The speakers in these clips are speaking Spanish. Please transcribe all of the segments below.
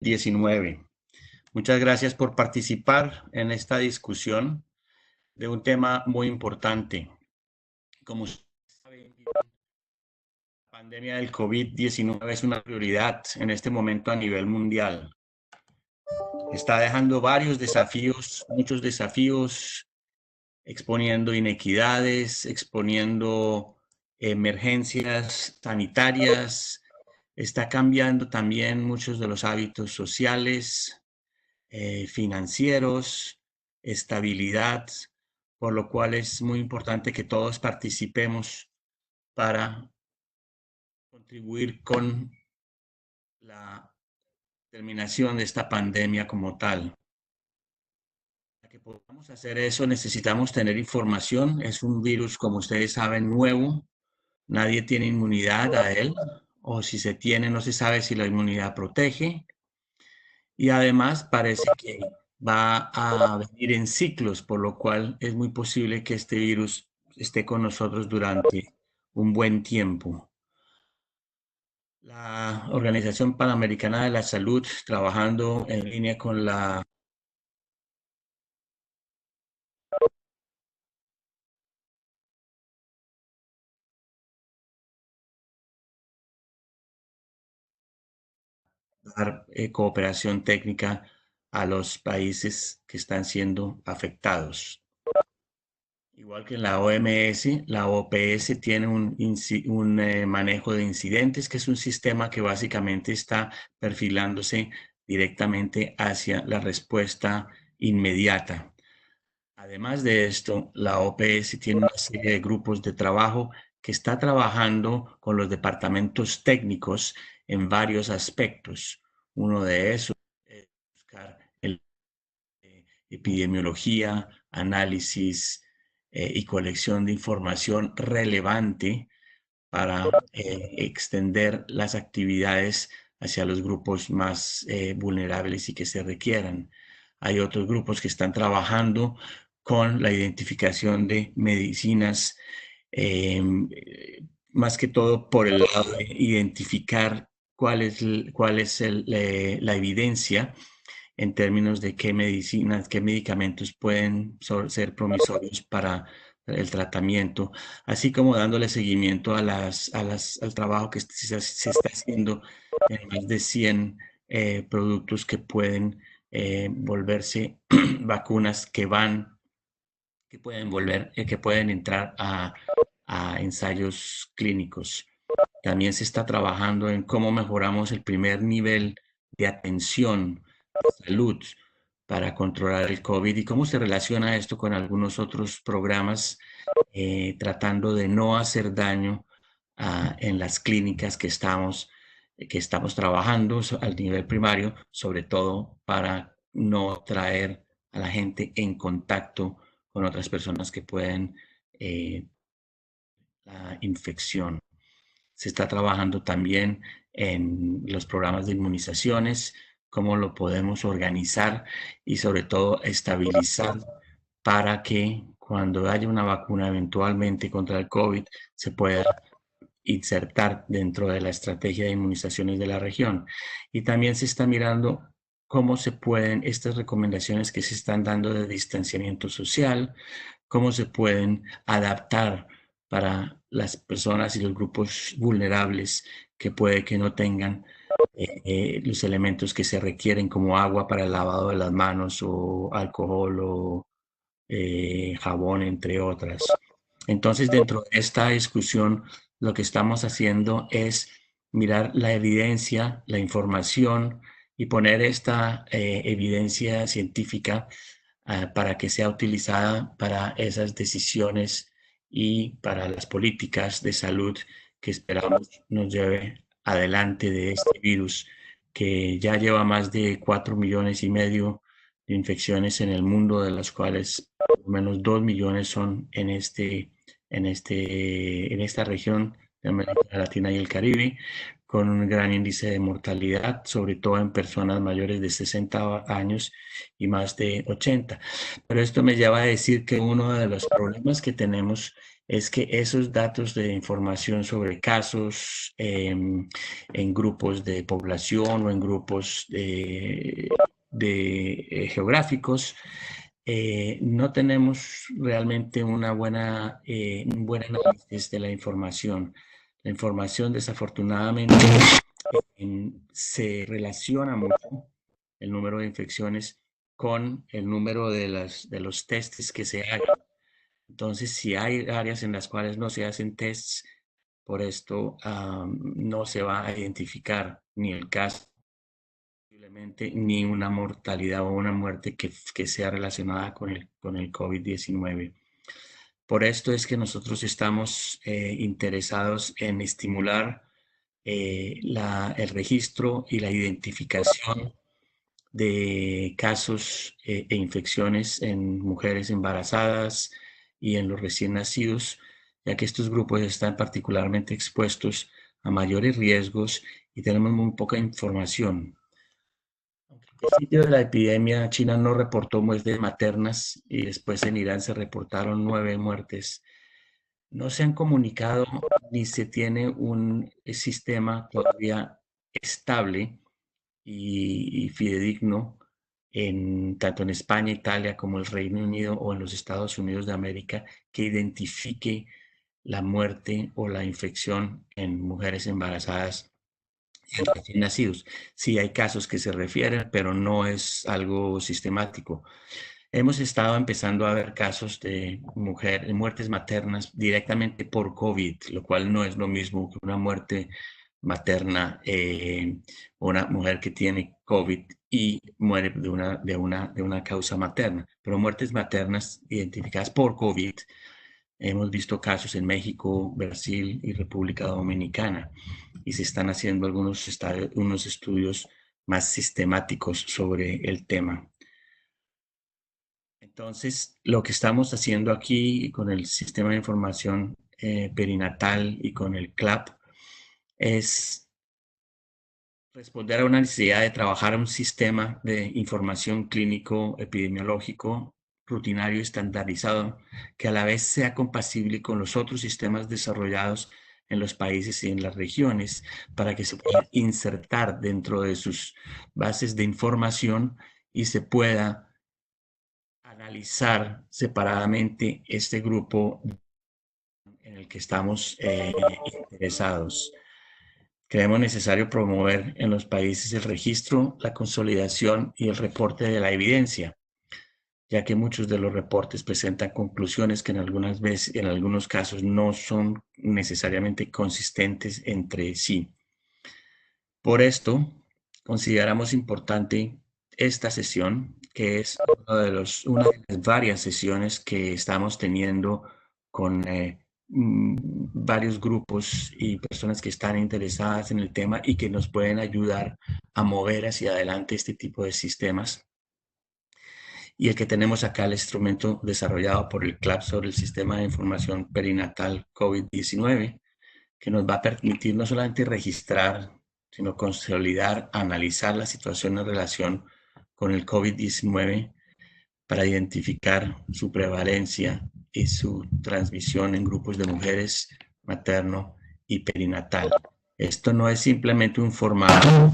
COVID-19. Muchas gracias por participar en esta discusión de un tema muy importante. Como ustedes saben, la pandemia del COVID-19 es una prioridad en este momento a nivel mundial. Está dejando varios desafíos, muchos desafíos, exponiendo inequidades, exponiendo emergencias sanitarias, está cambiando también muchos de los hábitos sociales, financieros, estabilidad, por lo cual es muy importante que todos participemos para contribuir con la terminación de esta pandemia como tal. Para que podamos hacer eso necesitamos tener información. Es un virus, como ustedes saben, nuevo. Nadie tiene inmunidad a él, o si se tiene, no se sabe si la inmunidad protege. Y además parece que va a venir en ciclos, por lo cual es muy posible que este virus esté con nosotros durante un buen tiempo. La Organización Panamericana de la Salud, trabajando en línea con la dar cooperación técnica a los países que están siendo afectados. Igual que en la OMS, la OPS tiene un manejo de incidentes, que es un sistema que básicamente está perfilándose directamente hacia la respuesta inmediata. Además de esto, la OPS tiene una serie de grupos de trabajo que está trabajando con los departamentos técnicos en varios aspectos. Uno de esos es buscar epidemiología, análisis y colección de información relevante para extender las actividades hacia los grupos más vulnerables y que se requieran. Hay otros grupos que están trabajando con la identificación de medicinas, más que todo por el lado de identificar cuál es la evidencia en términos de qué medicinas, qué medicamentos pueden ser promisorios para el tratamiento, así como dándole seguimiento al trabajo que se está haciendo en más de 100 productos que pueden volverse vacunas que pueden que pueden entrar a ensayos clínicos. También se está trabajando en cómo mejoramos el primer nivel de atención de salud para controlar el COVID y cómo se relaciona esto con algunos otros programas tratando de no hacer daño en las clínicas que estamos trabajando al nivel primario, sobre todo para no traer a la gente en contacto con otras personas que pueden la infección. Se está trabajando también en los programas de inmunizaciones, cómo lo podemos organizar y sobre todo estabilizar para que cuando haya una vacuna eventualmente contra el COVID se pueda insertar dentro de la estrategia de inmunizaciones de la región. Y también se está mirando cómo se pueden, estas recomendaciones que se están dando de distanciamiento social, cómo se pueden adaptar para las personas y los grupos vulnerables que puede que no tengan los elementos que se requieren como agua para el lavado de las manos o alcohol o jabón, entre otras. Entonces, dentro de esta discusión, lo que estamos haciendo es mirar la evidencia, la información y poner esta evidencia científica para que sea utilizada para esas decisiones y para las políticas de salud que esperamos nos lleve adelante de este virus que ya lleva más de 4,5 millones de infecciones en el mundo, de las cuales por lo menos 2 millones son en esta región de América Latina y el Caribe, con un gran índice de mortalidad, sobre todo en personas mayores de 60 años y más de 80. Pero esto me lleva a decir que uno de los problemas que tenemos es que esos datos de información sobre casos en grupos de población o en grupos geográficos, no tenemos realmente un buen análisis de la información. La información, desafortunadamente, se relaciona mucho el número de infecciones con el número de los testes que se hagan. Entonces, si hay áreas en las cuales no se hacen tests, por esto no se va a identificar ni el caso, ni una mortalidad o una muerte que sea relacionada con el COVID-19. Por esto es que nosotros estamos interesados en estimular el registro y la identificación de casos e infecciones en mujeres embarazadas y en los recién nacidos, ya que estos grupos están particularmente expuestos a mayores riesgos y tenemos muy poca información. Aunque al principio de la epidemia, China no reportó muertes maternas y después en Irán se reportaron 9 muertes. No se han comunicado ni se tiene un sistema todavía estable y fidedigno tanto en España, Italia como el Reino Unido o en los Estados Unidos de América que identifique la muerte o la infección en mujeres embarazadas y recién nacidos. Sí hay casos que se refieren, pero no es algo sistemático. Hemos estado empezando a ver casos de muertes maternas directamente por COVID, lo cual no es lo mismo que una muerte materna, una mujer que tiene COVID y muere de una causa materna. Pero muertes maternas identificadas por COVID, hemos visto casos en México, Brasil y República Dominicana, y se están haciendo unos estudios más sistemáticos sobre el tema. Entonces, lo que estamos haciendo aquí con el sistema de información perinatal y con el CLAP es responder a una necesidad de trabajar un sistema de información clínico epidemiológico rutinario y estandarizado que a la vez sea compatible con los otros sistemas desarrollados en los países y en las regiones para que se pueda insertar dentro de sus bases de información y se pueda analizar separadamente este grupo en el que estamos interesados. Creemos necesario promover en los países el registro, la consolidación y el reporte de la evidencia, ya que muchos de los reportes presentan conclusiones que en algunos casos no son necesariamente consistentes entre sí. Por esto, consideramos importante esta sesión, que es una de las varias sesiones que estamos teniendo con varios grupos y personas que están interesadas en el tema y que nos pueden ayudar a mover hacia adelante este tipo de sistemas. Y el que tenemos acá, el instrumento desarrollado por el CLAP sobre el Sistema de Información Perinatal COVID-19, que nos va a permitir no solamente registrar, sino consolidar, analizar la situación en relación con el COVID-19 para identificar su prevalencia y su transmisión en grupos de mujeres, materno y perinatal. Esto no es simplemente un formato,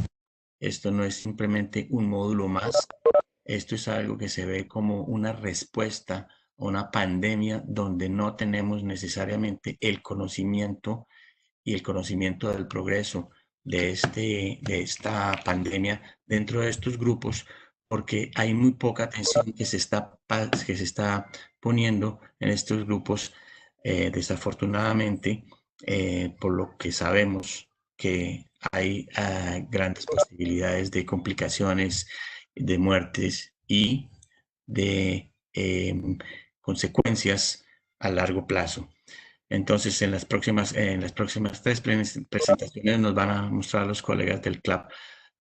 esto no es simplemente un módulo más, esto es algo que se ve como una respuesta a una pandemia donde no tenemos necesariamente el conocimiento y el conocimiento del progreso de esta pandemia dentro de estos grupos, porque hay muy poca atención que se está poniendo en estos grupos, desafortunadamente, por lo que sabemos que hay grandes posibilidades de complicaciones, de muertes y de consecuencias a largo plazo. Entonces, en las próximas 3 presentaciones nos van a mostrar los colegas del CLAP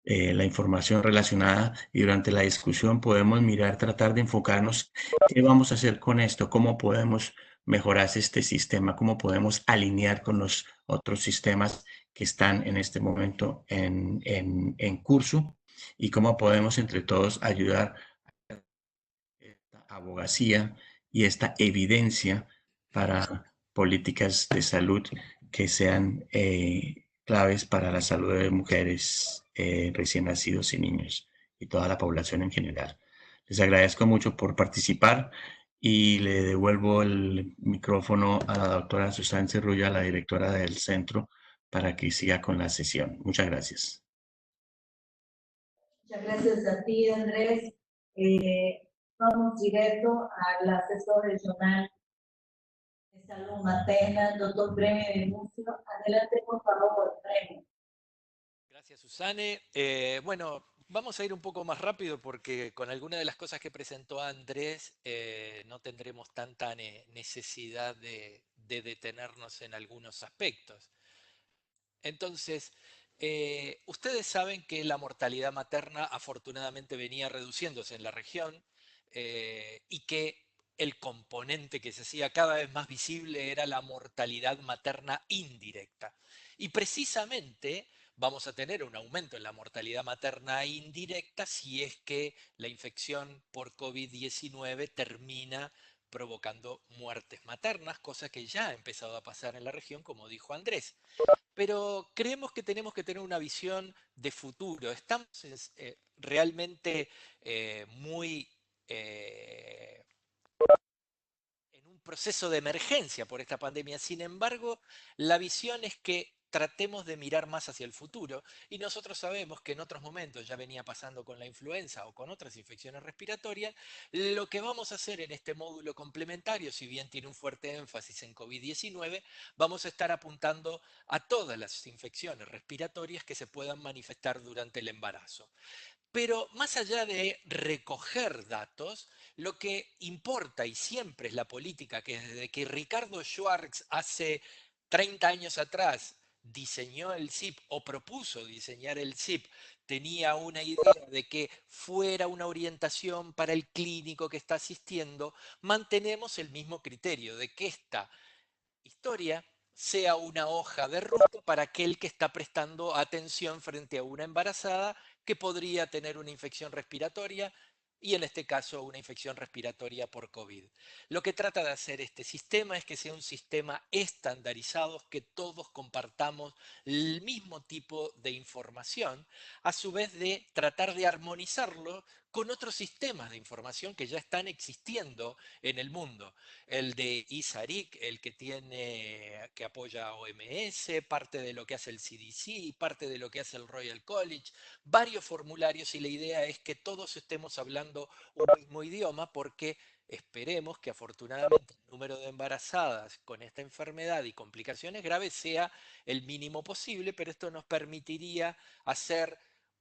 la información relacionada y durante la discusión podemos tratar de enfocarnos qué vamos a hacer con esto, cómo podemos mejorar este sistema, cómo podemos alinear con los otros sistemas que están en este momento en curso y cómo podemos entre todos ayudar esta abogacía y esta evidencia para políticas de salud que sean claves para la salud de mujeres recién nacidos y niños y toda la población en general. Les agradezco mucho por participar y le devuelvo el micrófono a la doctora Susana Cerrulla, la directora del centro, para que siga con la sesión. Muchas gracias. Muchas gracias a ti, Andrés. Vamos directo al asesor regional de salud materna, doctor Breme de Mucio. Adelante, por favor, Breme. Gracias, Susane. Bueno, vamos a ir un poco más rápido porque con alguna de las cosas que presentó Andrés no tendremos tanta necesidad de detenernos en algunos aspectos. Entonces, ustedes saben que la mortalidad materna afortunadamente venía reduciéndose en la región y que el componente que se hacía cada vez más visible era la mortalidad materna indirecta. Y precisamente vamos a tener un aumento en la mortalidad materna indirecta si es que la infección por COVID-19 termina provocando muertes maternas, cosa que ya ha empezado a pasar en la región, como dijo Andrés. Pero creemos que tenemos que tener una visión de futuro. Estamos realmente muy en un proceso de emergencia por esta pandemia. Sin embargo, la visión es que tratemos de mirar más hacia el futuro y nosotros sabemos que en otros momentos ya venía pasando con la influenza o con otras infecciones respiratorias. Lo que vamos a hacer en este módulo complementario, si bien tiene un fuerte énfasis en COVID-19, vamos a estar apuntando a todas las infecciones respiratorias que se puedan manifestar durante el embarazo. Pero más allá de recoger datos, lo que importa y siempre es la política, que desde que Ricardo Schwartz hace 30 años atrás diseñó el SIP o propuso diseñar el SIP, tenía una idea de que fuera una orientación para el clínico que está asistiendo, mantenemos el mismo criterio de que esta historia sea una hoja de ruta para aquel que está prestando atención frente a una embarazada que podría tener una infección respiratoria y en este caso una infección respiratoria por COVID. Lo que trata de hacer este sistema es que sea un sistema estandarizado, que todos compartamos el mismo tipo de información, a su vez de tratar de armonizarlo con otros sistemas de información que ya están existiendo en el mundo. El de ISARIC, el que tiene, que apoya a OMS, parte de lo que hace el CDC, parte de lo que hace el Royal College, varios formularios, y la idea es que todos estemos hablando un mismo idioma porque esperemos que afortunadamente el número de embarazadas con esta enfermedad y complicaciones graves sea el mínimo posible, pero esto nos permitiría hacer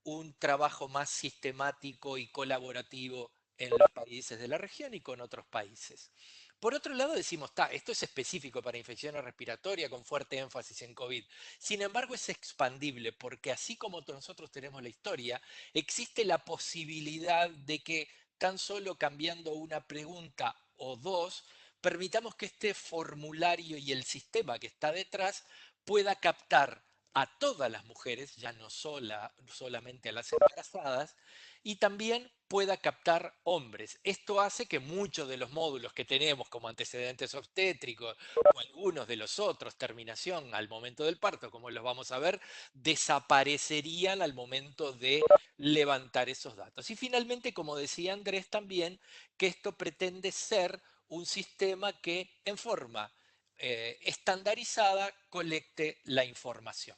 un trabajo más sistemático y colaborativo en los países de la región y con otros países. Por otro lado, decimos, esto es específico para infecciones respiratorias con fuerte énfasis en COVID. Sin embargo, es expandible porque así como nosotros tenemos la historia, existe la posibilidad de que tan solo cambiando una pregunta o dos, permitamos que este formulario y el sistema que está detrás pueda captar a todas las mujeres, ya no solamente a las embarazadas, y también pueda captar hombres. Esto hace que muchos de los módulos que tenemos como antecedentes obstétricos o algunos de los otros, terminación al momento del parto, como los vamos a ver, desaparecerían al momento de levantar esos datos. Y finalmente, como decía Andrés también, que esto pretende ser un sistema que en forma estandarizada colecte la información.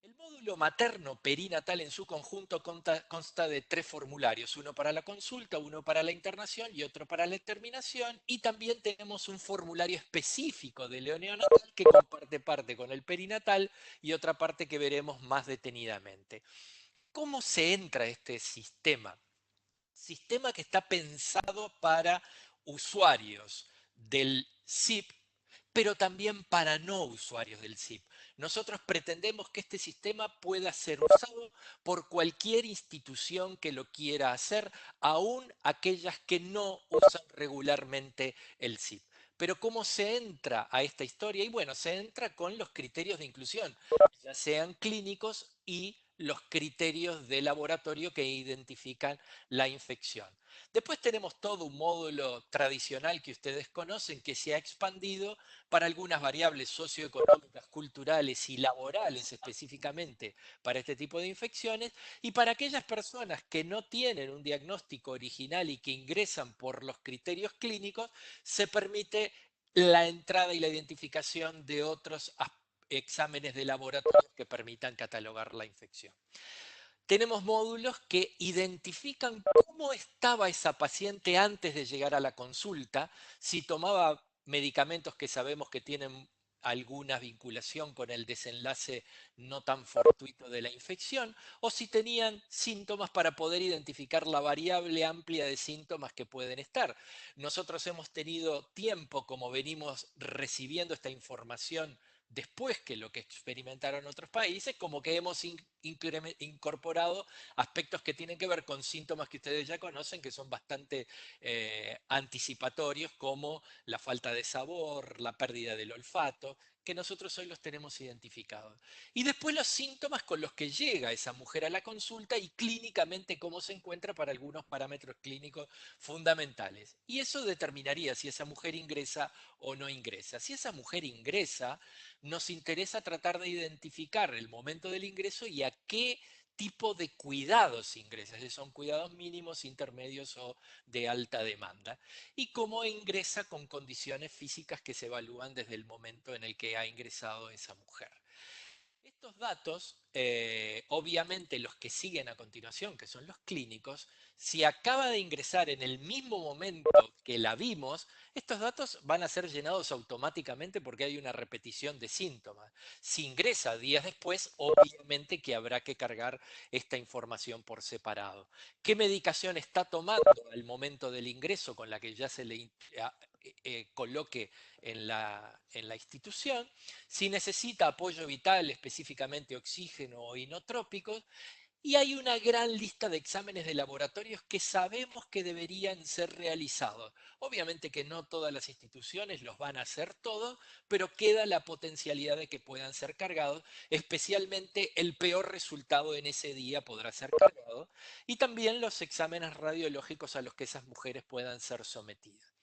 El módulo materno perinatal en su conjunto consta de 3 formularios, uno para la consulta, uno para la internación y otro para la terminación, y también tenemos un formulario específico de neonatal que comparte parte con el perinatal y otra parte que veremos más detenidamente. ¿Cómo se entra a este sistema? Sistema que está pensado para usuarios del SIP, pero también para no usuarios del SIP. Nosotros pretendemos que este sistema pueda ser usado por cualquier institución que lo quiera hacer, aún aquellas que no usan regularmente el SIP. Pero ¿cómo se entra a esta historia? Y bueno, se entra con los criterios de inclusión, ya sean clínicos y los criterios de laboratorio que identifican la infección. Después tenemos todo un módulo tradicional que ustedes conocen que se ha expandido para algunas variables socioeconómicas, culturales y laborales específicamente para este tipo de infecciones, y para aquellas personas que no tienen un diagnóstico original y que ingresan por los criterios clínicos, se permite la entrada y la identificación de otros exámenes de laboratorio que permitan catalogar la infección. Tenemos módulos que identifican cómo estaba esa paciente antes de llegar a la consulta, si tomaba medicamentos que sabemos que tienen alguna vinculación con el desenlace no tan fortuito de la infección, o si tenían síntomas para poder identificar la variable amplia de síntomas que pueden estar. Nosotros hemos tenido tiempo, como venimos recibiendo esta información después que lo que experimentaron otros países, como que hemos incorporado aspectos que tienen que ver con síntomas que ustedes ya conocen, que son bastante anticipatorios, como la falta de sabor, la pérdida del olfato, que nosotros hoy los tenemos identificados. Y después los síntomas con los que llega esa mujer a la consulta y clínicamente cómo se encuentra para algunos parámetros clínicos fundamentales. Y eso determinaría si esa mujer ingresa o no ingresa. Si esa mujer ingresa, nos interesa tratar de identificar el momento del ingreso y a qué tipo de cuidados ingresa, si son cuidados mínimos, intermedios o de alta demanda, y cómo ingresa con condiciones físicas que se evalúan desde el momento en el que ha ingresado esa mujer. Estos datos, obviamente los que siguen a continuación, que son los clínicos, si acaba de ingresar en el mismo momento que la vimos, estos datos van a ser llenados automáticamente porque hay una repetición de síntomas. Si ingresa días después, obviamente que habrá que cargar esta información por separado. ¿Qué medicación está tomando al momento del ingreso con la que ya se le coloque en la institución? Si necesita apoyo vital, específicamente oxígeno o inotrópicos, y hay una gran lista de exámenes de laboratorios que sabemos que deberían ser realizados. Obviamente que no todas las instituciones los van a hacer todos, pero queda la potencialidad de que puedan ser cargados, especialmente el peor resultado en ese día podrá ser cargado, y también los exámenes radiológicos a los que esas mujeres puedan ser sometidas.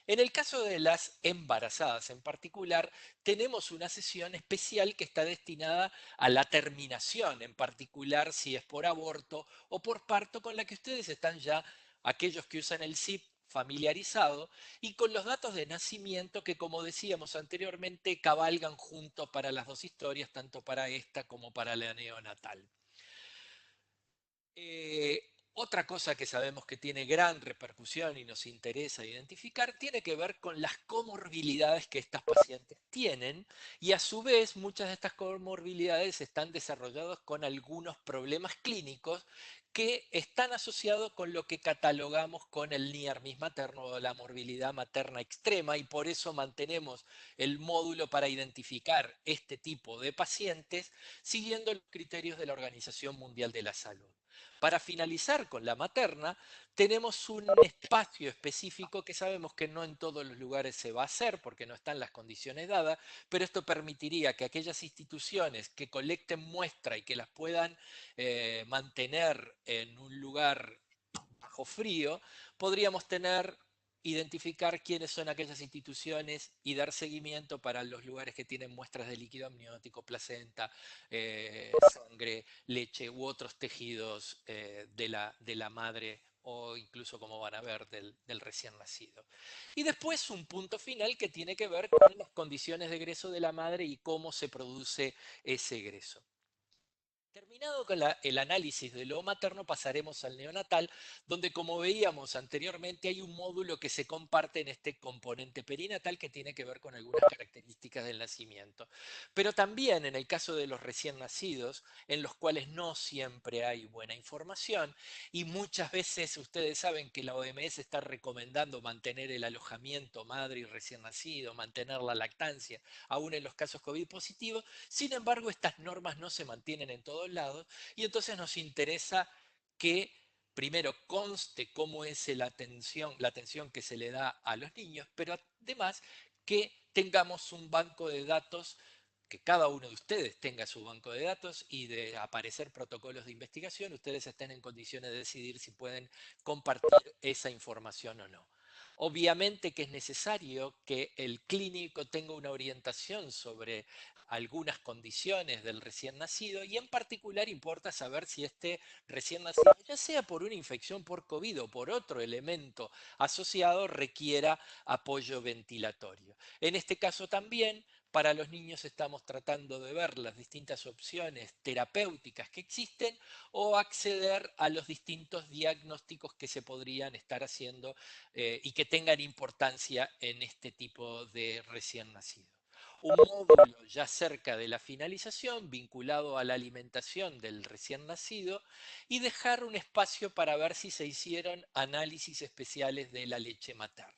En el caso de las embarazadas en particular, tenemos una sesión especial que está destinada a la terminación, en particular si es por aborto o por parto, con la que ustedes están ya, aquellos que usan el SIP, familiarizado, y con los datos de nacimiento que, como decíamos anteriormente, cabalgan juntos para las dos historias, tanto para esta como para la neonatal. Otra cosa que sabemos que tiene gran repercusión y nos interesa identificar tiene que ver con las comorbilidades que estas pacientes tienen, y a su vez muchas de estas comorbilidades están desarrolladas con algunos problemas clínicos que están asociados con lo que catalogamos con el NIARMIS materno o la morbilidad materna extrema, y por eso mantenemos el módulo para identificar este tipo de pacientes siguiendo los criterios de la Organización Mundial de la Salud. Para finalizar con la materna, tenemos un espacio específico que sabemos que no en todos los lugares se va a hacer porque no están las condiciones dadas, pero esto permitiría que aquellas instituciones que colecten muestra y que las puedan mantener en un lugar bajo frío, podríamos identificar quiénes son aquellas instituciones y dar seguimiento para los lugares que tienen muestras de líquido amniótico, placenta, sangre, leche u otros tejidos de la madre, o incluso, como van a ver, del recién nacido. Y después un punto final que tiene que ver con las condiciones de egreso de la madre y cómo se produce ese egreso. Terminado con el análisis de lo materno, pasaremos al neonatal, donde, como veíamos anteriormente, hay un módulo que se comparte en este componente perinatal que tiene que ver con algunas características del nacimiento. Pero también en el caso de los recién nacidos, en los cuales no siempre hay buena información, y muchas veces ustedes saben que la OMS está recomendando mantener el alojamiento madre y recién nacido, mantener la lactancia, aún en los casos COVID positivos. Sin embargo, estas normas no se mantienen en todos lados, y entonces nos interesa que primero conste cómo es la atención que se le da a los niños, pero además que tengamos un banco de datos, que cada uno de ustedes tenga su banco de datos y de aparecer protocolos de investigación, ustedes estén en condiciones de decidir si pueden compartir esa información o no. Obviamente que es necesario que el clínico tenga una orientación sobre algunas condiciones del recién nacido y en particular importa saber si este recién nacido, ya sea por una infección por COVID o por otro elemento asociado, requiera apoyo ventilatorio. En este caso también, para los niños estamos tratando de ver las distintas opciones terapéuticas que existen o acceder a los distintos diagnósticos que se podrían estar haciendo y que tengan importancia en este tipo de recién nacido. Un módulo ya cerca de la finalización vinculado a la alimentación del recién nacido y dejar un espacio para ver si se hicieron análisis especiales de la leche materna.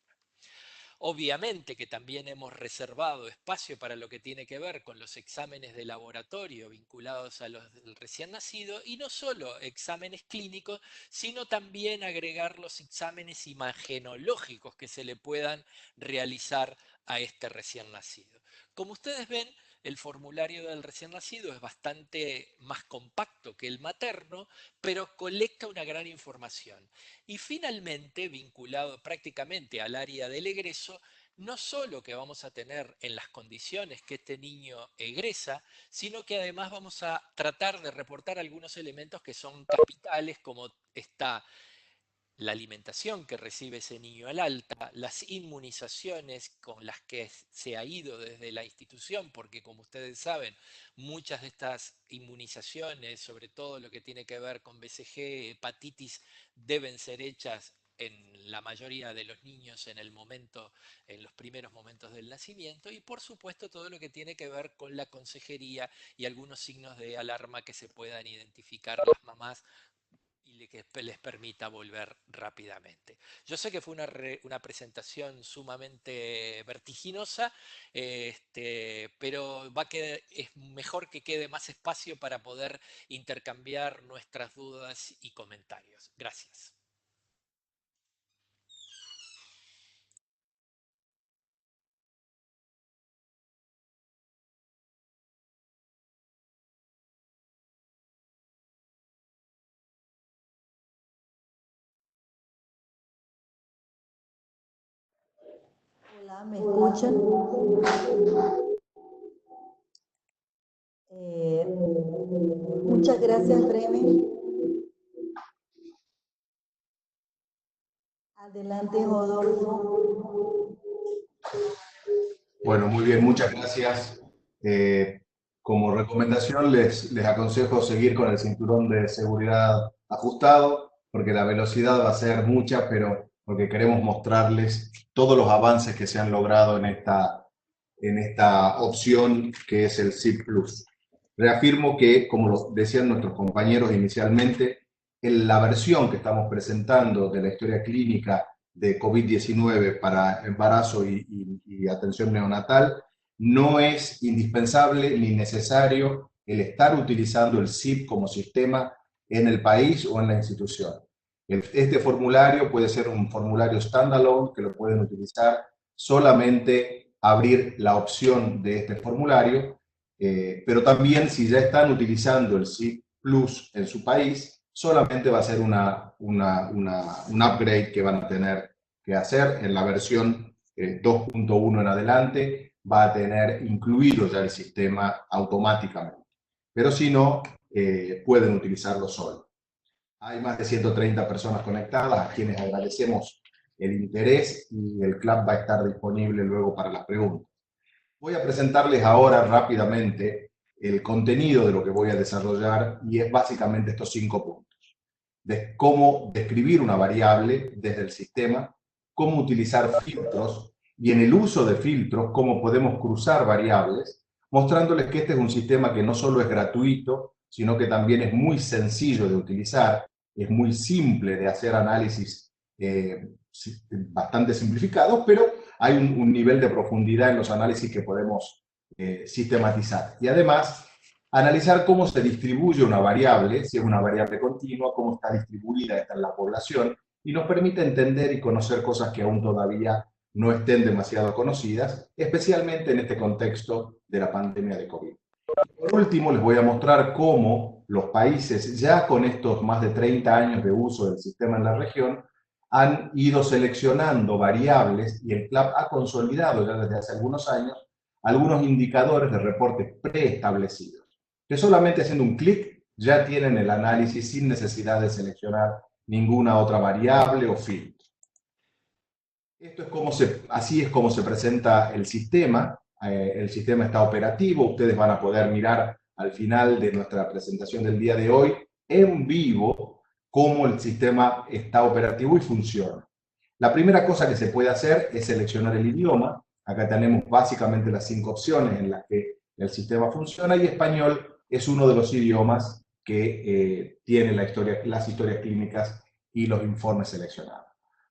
Obviamente que también hemos reservado espacio para lo que tiene que ver con los exámenes de laboratorio vinculados a los del recién nacido y no solo exámenes clínicos, sino también agregar los exámenes imagenológicos que se le puedan realizar a este recién nacido. Como ustedes ven, el formulario del recién nacido es bastante más compacto que el materno, pero colecta una gran información. Y finalmente, vinculado prácticamente al área del egreso, no solo que vamos a tener en las condiciones que este niño egresa, sino que además vamos a tratar de reportar algunos elementos que son capitales, como está la alimentación que recibe ese niño al alta, las inmunizaciones con las que se ha ido desde la institución, porque como ustedes saben, muchas de estas inmunizaciones, sobre todo lo que tiene que ver con BCG, hepatitis, deben ser hechas en la mayoría de los niños en los primeros momentos del nacimiento, y por supuesto todo lo que tiene que ver con la consejería y algunos signos de alarma que se puedan identificar las mamás y que les permita volver rápidamente. Yo sé que fue una presentación sumamente vertiginosa, pero es mejor que quede más espacio para poder intercambiar nuestras dudas y comentarios. Gracias. Hola, ¿me escuchan? Muchas gracias, Bremen. Adelante, Rodolfo. Bueno, muy bien, muchas gracias. Como recomendación les aconsejo seguir con el cinturón de seguridad ajustado, porque la velocidad va a ser mucha, pero porque queremos mostrarles todos los avances que se han logrado en esta opción que es el SIP Plus. Reafirmo que, como lo decían nuestros compañeros inicialmente, en la versión que estamos presentando de la historia clínica de COVID-19 para embarazo y atención neonatal, no es indispensable ni necesario el estar utilizando el SIP como sistema en el país o en la institución. Este formulario puede ser un formulario standalone que lo pueden utilizar solamente abrir la opción de este formulario, pero también si ya están utilizando el SIP Plus en su país, solamente va a ser un upgrade que van a tener que hacer. En la versión 2.1 en adelante va a tener incluido ya el sistema automáticamente. Pero si no, pueden utilizarlo solo. Hay más de 130 personas conectadas, a quienes agradecemos el interés, y el club va a estar disponible luego para las preguntas. Voy a presentarles ahora rápidamente el contenido de lo que voy a desarrollar, y es básicamente estos 5 puntos. De cómo describir una variable desde el sistema, cómo utilizar filtros, y en el uso de filtros, cómo podemos cruzar variables, mostrándoles que este es un sistema que no solo es gratuito, sino que también es muy sencillo de utilizar, es muy simple de hacer análisis bastante simplificados, pero hay un nivel de profundidad en los análisis que podemos sistematizar. Y además, analizar cómo se distribuye una variable, si es una variable continua, cómo está distribuida esta en la población, y nos permite entender y conocer cosas que aún todavía no estén demasiado conocidas, especialmente en este contexto de la pandemia de COVID. Por último, les voy a mostrar cómo los países, ya con estos más de 30 años de uso del sistema en la región, han ido seleccionando variables y el CLAP ha consolidado ya desde hace algunos años algunos indicadores de reporte preestablecidos, que solamente haciendo un clic ya tienen el análisis sin necesidad de seleccionar ninguna otra variable o filtro. Así es como se presenta el sistema. El sistema está operativo. Ustedes van a poder mirar al final de nuestra presentación del día de hoy en vivo cómo el sistema está operativo y funciona. La primera cosa que se puede hacer es seleccionar el idioma. Acá tenemos básicamente las 5 opciones en las que el sistema funciona y español es uno de los idiomas que tiene las historias clínicas y los informes seleccionados.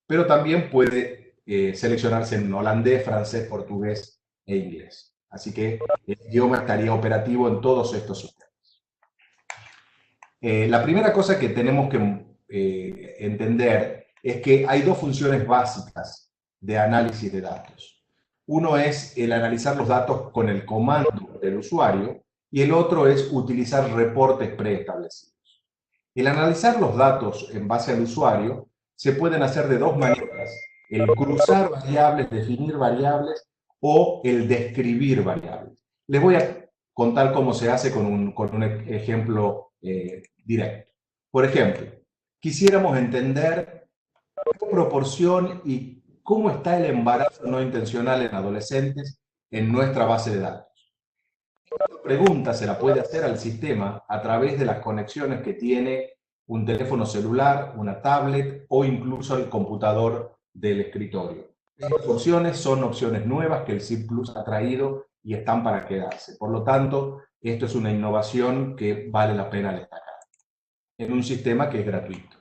Pero también puede seleccionarse en holandés, francés, portugués e inglés. Así que el idioma estaría operativo en todos estos sistemas. La primera cosa que tenemos que entender es que hay 2 funciones básicas de análisis de datos. Uno es el analizar los datos con el comando del usuario y el otro es utilizar reportes preestablecidos. El analizar los datos en base al usuario se pueden hacer de 2 maneras: el cruzar variables, definir variables, o el describir variables. Les voy a contar cómo se hace con un ejemplo directo. Por ejemplo, quisiéramos entender qué proporción y cómo está el embarazo no intencional en adolescentes en nuestra base de datos. Esta pregunta se la puede hacer al sistema a través de las conexiones que tiene un teléfono celular, una tablet o incluso el computador del escritorio. Estas opciones son opciones nuevas que el SIP Plus ha traído y están para quedarse. Por lo tanto, esto es una innovación que vale la pena destacar en un sistema que es gratuito.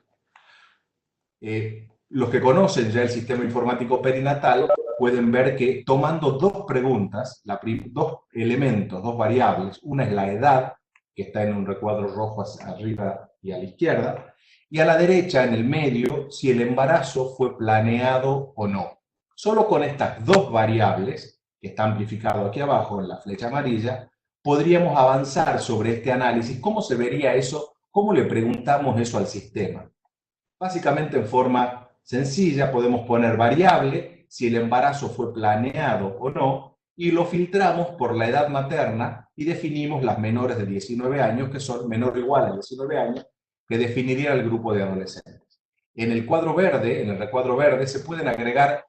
Los que conocen ya el sistema informático perinatal pueden ver que tomando 2 preguntas, 2 elementos, 2 variables, una es la edad, que está en un recuadro rojo hacia arriba y a la izquierda, y a la derecha, en el medio, si el embarazo fue planeado o no. Solo con estas 2 variables, que está amplificado aquí abajo en la flecha amarilla, podríamos avanzar sobre este análisis. ¿Cómo se vería eso? ¿Cómo le preguntamos eso al sistema? Básicamente en forma sencilla podemos poner variable, si el embarazo fue planeado o no, y lo filtramos por la edad materna y definimos las menores de 19 años, que son menor o igual a 19 años, que definiría el grupo de adolescentes. En el cuadro verde, en el recuadro verde, se pueden agregar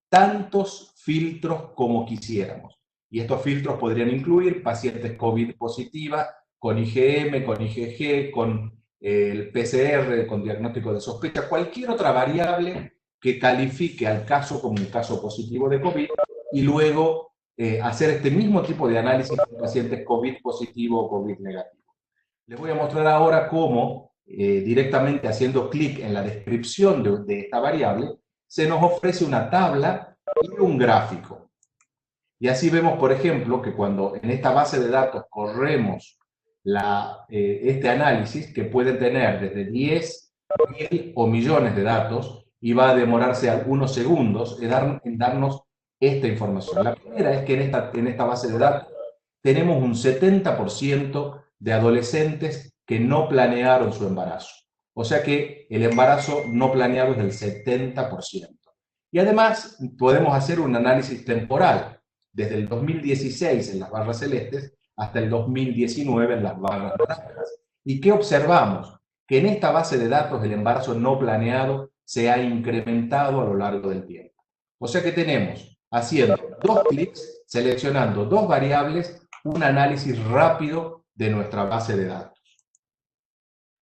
tantos filtros como quisiéramos. Y estos filtros podrían incluir pacientes COVID positiva, con IgM, con IgG, con el PCR, con diagnóstico de sospecha, cualquier otra variable que califique al caso como un caso positivo de COVID, y luego hacer este mismo tipo de análisis con pacientes COVID positivo o COVID negativo. Les voy a mostrar ahora cómo, directamente haciendo clic en la descripción de esta variable, se nos ofrece una tabla y un gráfico. Y así vemos, por ejemplo, que cuando en esta base de datos corremos este análisis, que puede tener desde 10, 1000 o millones de datos, y va a demorarse algunos segundos en darnos esta información. La primera es que en esta base de datos tenemos un 70% de adolescentes que no planearon su embarazo. O sea que el embarazo no planeado es del 70%. Y además podemos hacer un análisis temporal, desde el 2016 en las barras celestes hasta el 2019 en las barras naranjas. ¿Y qué observamos? Que en esta base de datos el embarazo no planeado se ha incrementado a lo largo del tiempo. O sea que tenemos, haciendo 2 clics, seleccionando 2 variables, un análisis rápido de nuestra base de datos.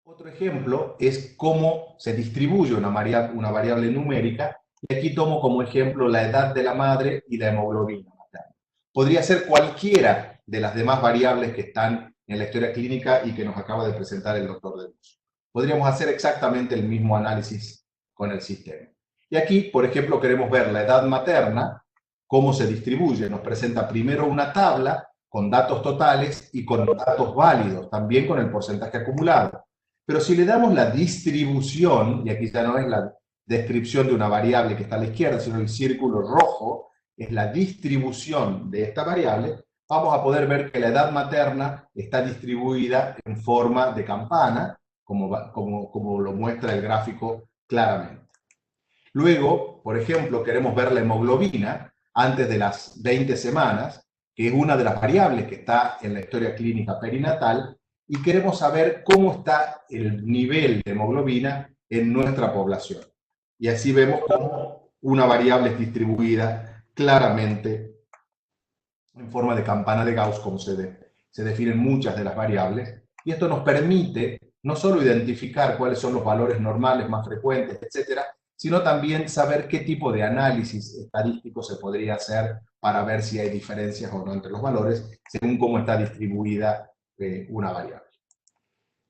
Otro ejemplo es cómo se distribuye una variable numérica, y aquí tomo como ejemplo la edad de la madre y la hemoglobina materna. Podría ser cualquiera de las demás variables que están en la historia clínica y que nos acaba de presentar el doctor De Luz. Podríamos hacer exactamente el mismo análisis con el sistema. Y aquí, por ejemplo, queremos ver la edad materna, cómo se distribuye. Nos presenta primero una tabla con datos totales y con datos válidos, también con el porcentaje acumulado. Pero si le damos la distribución, y aquí ya no es descripción de una variable que está a la izquierda, sino el círculo rojo es la distribución de esta variable, vamos a poder ver que la edad materna está distribuida en forma de campana, como lo muestra el gráfico claramente. Luego, por ejemplo, queremos ver la hemoglobina antes de las 20 semanas, que es una de las variables que está en la historia clínica perinatal, y queremos saber cómo está el nivel de hemoglobina en nuestra población. Y así vemos cómo una variable es distribuida claramente en forma de campana de Gauss, como se definen muchas de las variables, y esto nos permite no solo identificar cuáles son los valores normales más frecuentes, etcétera, sino también saber qué tipo de análisis estadístico se podría hacer para ver si hay diferencias o no entre los valores, según cómo está distribuida una variable.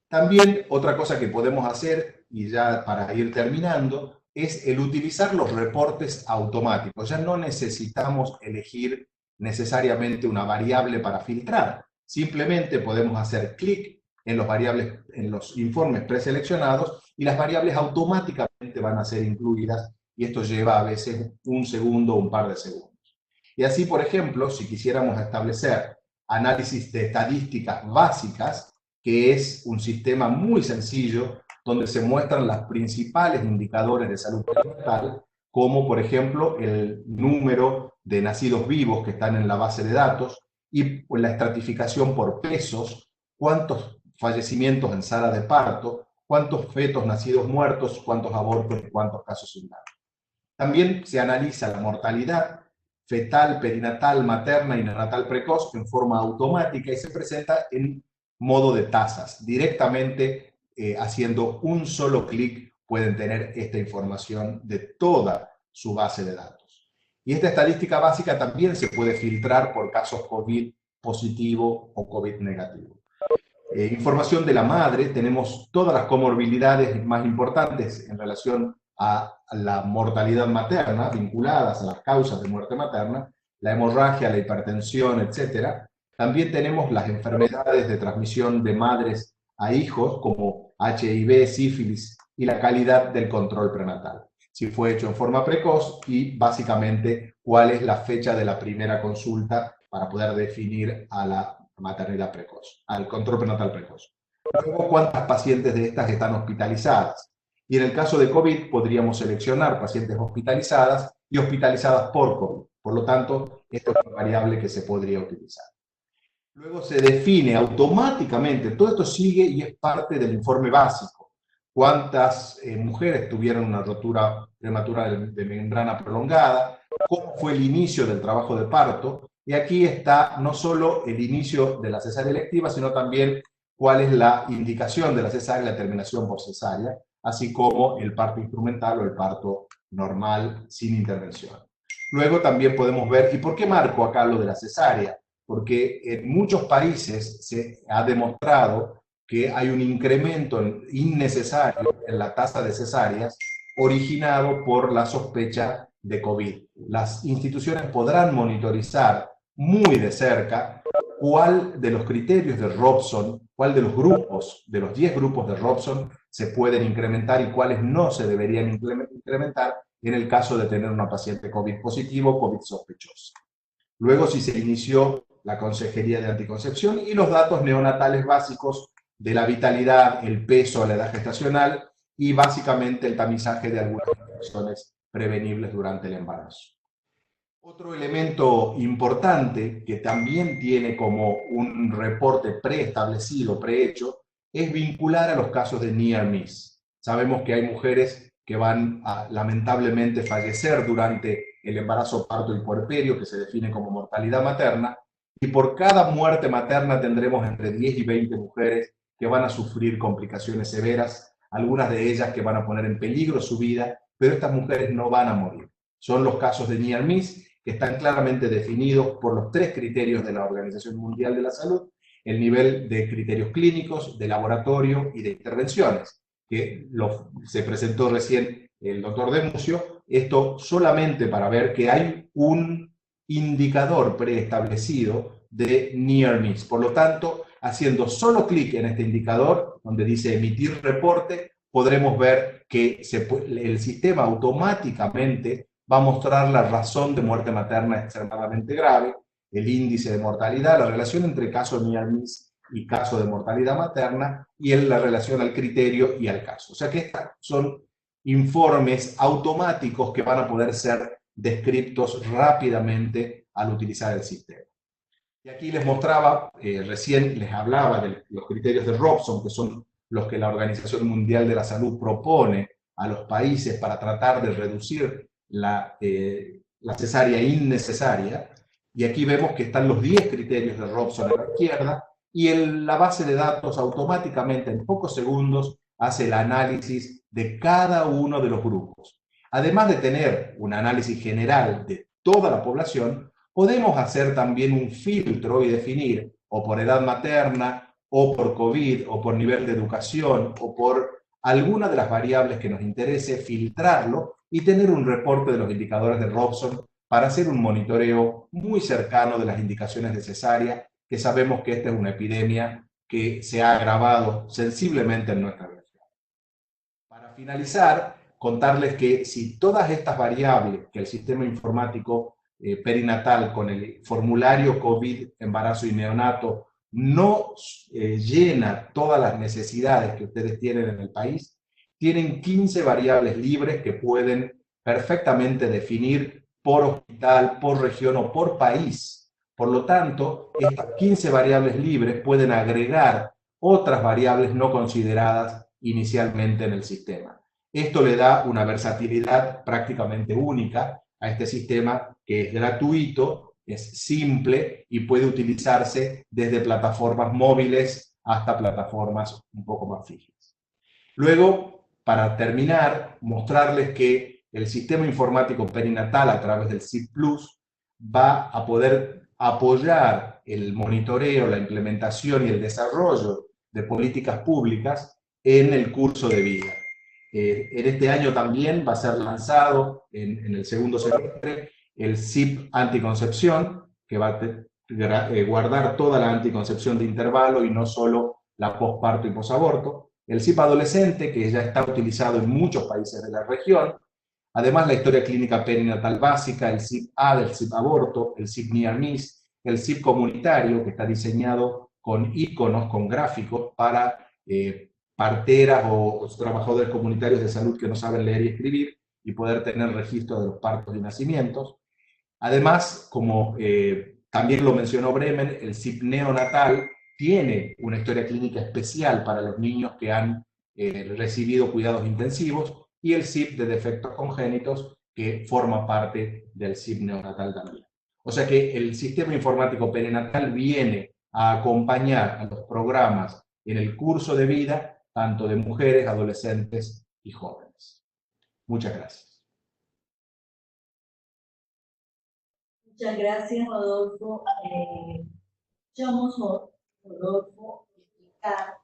También otra cosa que podemos hacer, y ya para ir terminando, es el utilizar los reportes automáticos. Ya no necesitamos elegir necesariamente una variable para filtrar. Simplemente podemos hacer clic en los informes preseleccionados y las variables automáticamente van a ser incluidas, y esto lleva a veces un segundo o un par de segundos. Y así, por ejemplo, si quisiéramos establecer análisis de estadísticas básicas, que es un sistema muy sencillo donde se muestran los principales indicadores de salud perinatal, como por ejemplo el número de nacidos vivos que están en la base de datos y la estratificación por pesos, cuántos fallecimientos en sala de parto, cuántos fetos nacidos muertos, cuántos abortos y cuántos casos sin nada. También se analiza la mortalidad fetal, perinatal, materna y neonatal precoz en forma automática y se presenta en modo de tasas. Directamente haciendo un solo clic pueden tener esta información de toda su base de datos. Y esta estadística básica también se puede filtrar por casos COVID positivo o COVID negativo. Información de la madre, tenemos todas las comorbilidades más importantes en relación a la mortalidad materna, vinculadas a las causas de muerte materna, la hemorragia, la hipertensión, etc. También tenemos las enfermedades de transmisión de madres a hijos, como HIV, sífilis, y la calidad del control prenatal. Si fue hecho en forma precoz y básicamente cuál es la fecha de la primera consulta para poder definir a la maternidad precoz, al control prenatal precoz. Luego, cuántas pacientes de estas están hospitalizadas. Y en el caso de COVID podríamos seleccionar pacientes hospitalizadas y hospitalizadas por COVID. Por lo tanto, esta es una variable que se podría utilizar. Luego se define automáticamente, todo esto sigue y es parte del informe básico. Cuántas mujeres tuvieron una rotura prematura de membrana prolongada, cómo fue el inicio del trabajo de parto, y aquí está no solo el inicio de la cesárea electiva, sino también cuál es la indicación de la cesárea y la terminación por cesárea, así como el parto instrumental o el parto normal sin intervención. Luego también podemos ver, ¿y por qué marco acá lo de la cesárea? Porque en muchos países se ha demostrado que hay un incremento innecesario en la tasa de cesáreas originado por la sospecha de COVID. Las instituciones podrán monitorizar muy de cerca cuál de los criterios de Robson, cuál de los grupos, de los 10 grupos de Robson, se pueden incrementar y cuáles no se deberían incrementar en el caso de tener una paciente COVID positivo o COVID sospechosa. Luego, si se inició la consejería de anticoncepción y los datos neonatales básicos de la vitalidad, el peso, la edad gestacional y básicamente el tamizaje de algunas infecciones prevenibles durante el embarazo. Otro elemento importante que también tiene como un reporte preestablecido, prehecho, es vincular a los casos de near miss. Sabemos que hay mujeres que van a lamentablemente fallecer durante el embarazo, parto y puerperio, que se define como mortalidad materna, y por cada muerte materna tendremos entre 10 y 20 mujeres que van a sufrir complicaciones severas, algunas de ellas que van a poner en peligro su vida, pero estas mujeres no van a morir. Son los casos de near miss, que están claramente definidos por los 3 criterios de la Organización Mundial de la Salud, el nivel de criterios clínicos, de laboratorio y de intervenciones, que se presentó recién el doctor Demucio, esto solamente para ver que hay un indicador preestablecido de near miss. Por lo tanto, haciendo solo clic en este indicador, donde dice emitir reporte, podremos ver que el sistema automáticamente va a mostrar la razón de muerte materna extremadamente grave, el índice de mortalidad, la relación entre caso near miss y caso de mortalidad materna, y la relación al criterio y al caso. O sea que estos son informes automáticos que van a poder ser descritos rápidamente al utilizar el sistema. Y aquí les mostraba, recién les hablaba de los criterios de Robson, que son los que la Organización Mundial de la Salud propone a los países para tratar de reducir la cesárea innecesaria. Y aquí vemos que están los 10 criterios de Robson a la izquierda, y la base de datos automáticamente en pocos segundos hace el análisis de cada uno de los grupos. Además de tener un análisis general de toda la población, podemos hacer también un filtro y definir, o por edad materna, o por COVID, o por nivel de educación, o por alguna de las variables que nos interese, filtrarlo y tener un reporte de los indicadores de Robson para hacer un monitoreo muy cercano de las indicaciones de cesárea, que sabemos que esta es una epidemia que se ha agravado sensiblemente en nuestra región. Para finalizar, contarles que si todas estas variables que el sistema informático perinatal con el formulario COVID, embarazo y neonato no llena todas las necesidades que ustedes tienen en el país, tienen 15 variables libres que pueden perfectamente definir por hospital, por región o por país. Por lo tanto, estas 15 variables libres pueden agregar otras variables no consideradas inicialmente en el sistema. Esto le da una versatilidad prácticamente única a este sistema, que es gratuito, es simple y puede utilizarse desde plataformas móviles hasta plataformas un poco más fijas. Luego, para terminar, mostrarles que el sistema informático perinatal a través del SIP Plus va a poder apoyar el monitoreo, la implementación y el desarrollo de políticas públicas en el curso de vida. En este año también va a ser lanzado en el segundo semestre el SIP anticoncepción, que va a guardar toda la anticoncepción de intervalo y no solo la posparto y posaborto. El SIP adolescente, que ya está utilizado en muchos países de la región. Además, la historia clínica perinatal básica, el SIP-A del SIP aborto, el SIP near miss, el SIP comunitario, que está diseñado con iconos, con gráficos para parteras o trabajadores comunitarios de salud que no saben leer y escribir y poder tener registro de los partos y nacimientos. Además, como también lo mencionó Bremen, el SIP neonatal tiene una historia clínica especial para los niños que han recibido cuidados intensivos, y el SIP de defectos congénitos, que forma parte del SIP neonatal también. O sea que el sistema informático perinatal viene a acompañar a los programas en el curso de vida, tanto de mujeres, adolescentes y jóvenes. Muchas gracias. Muchas gracias, Rodolfo. Vamos, Rodolfo, explicar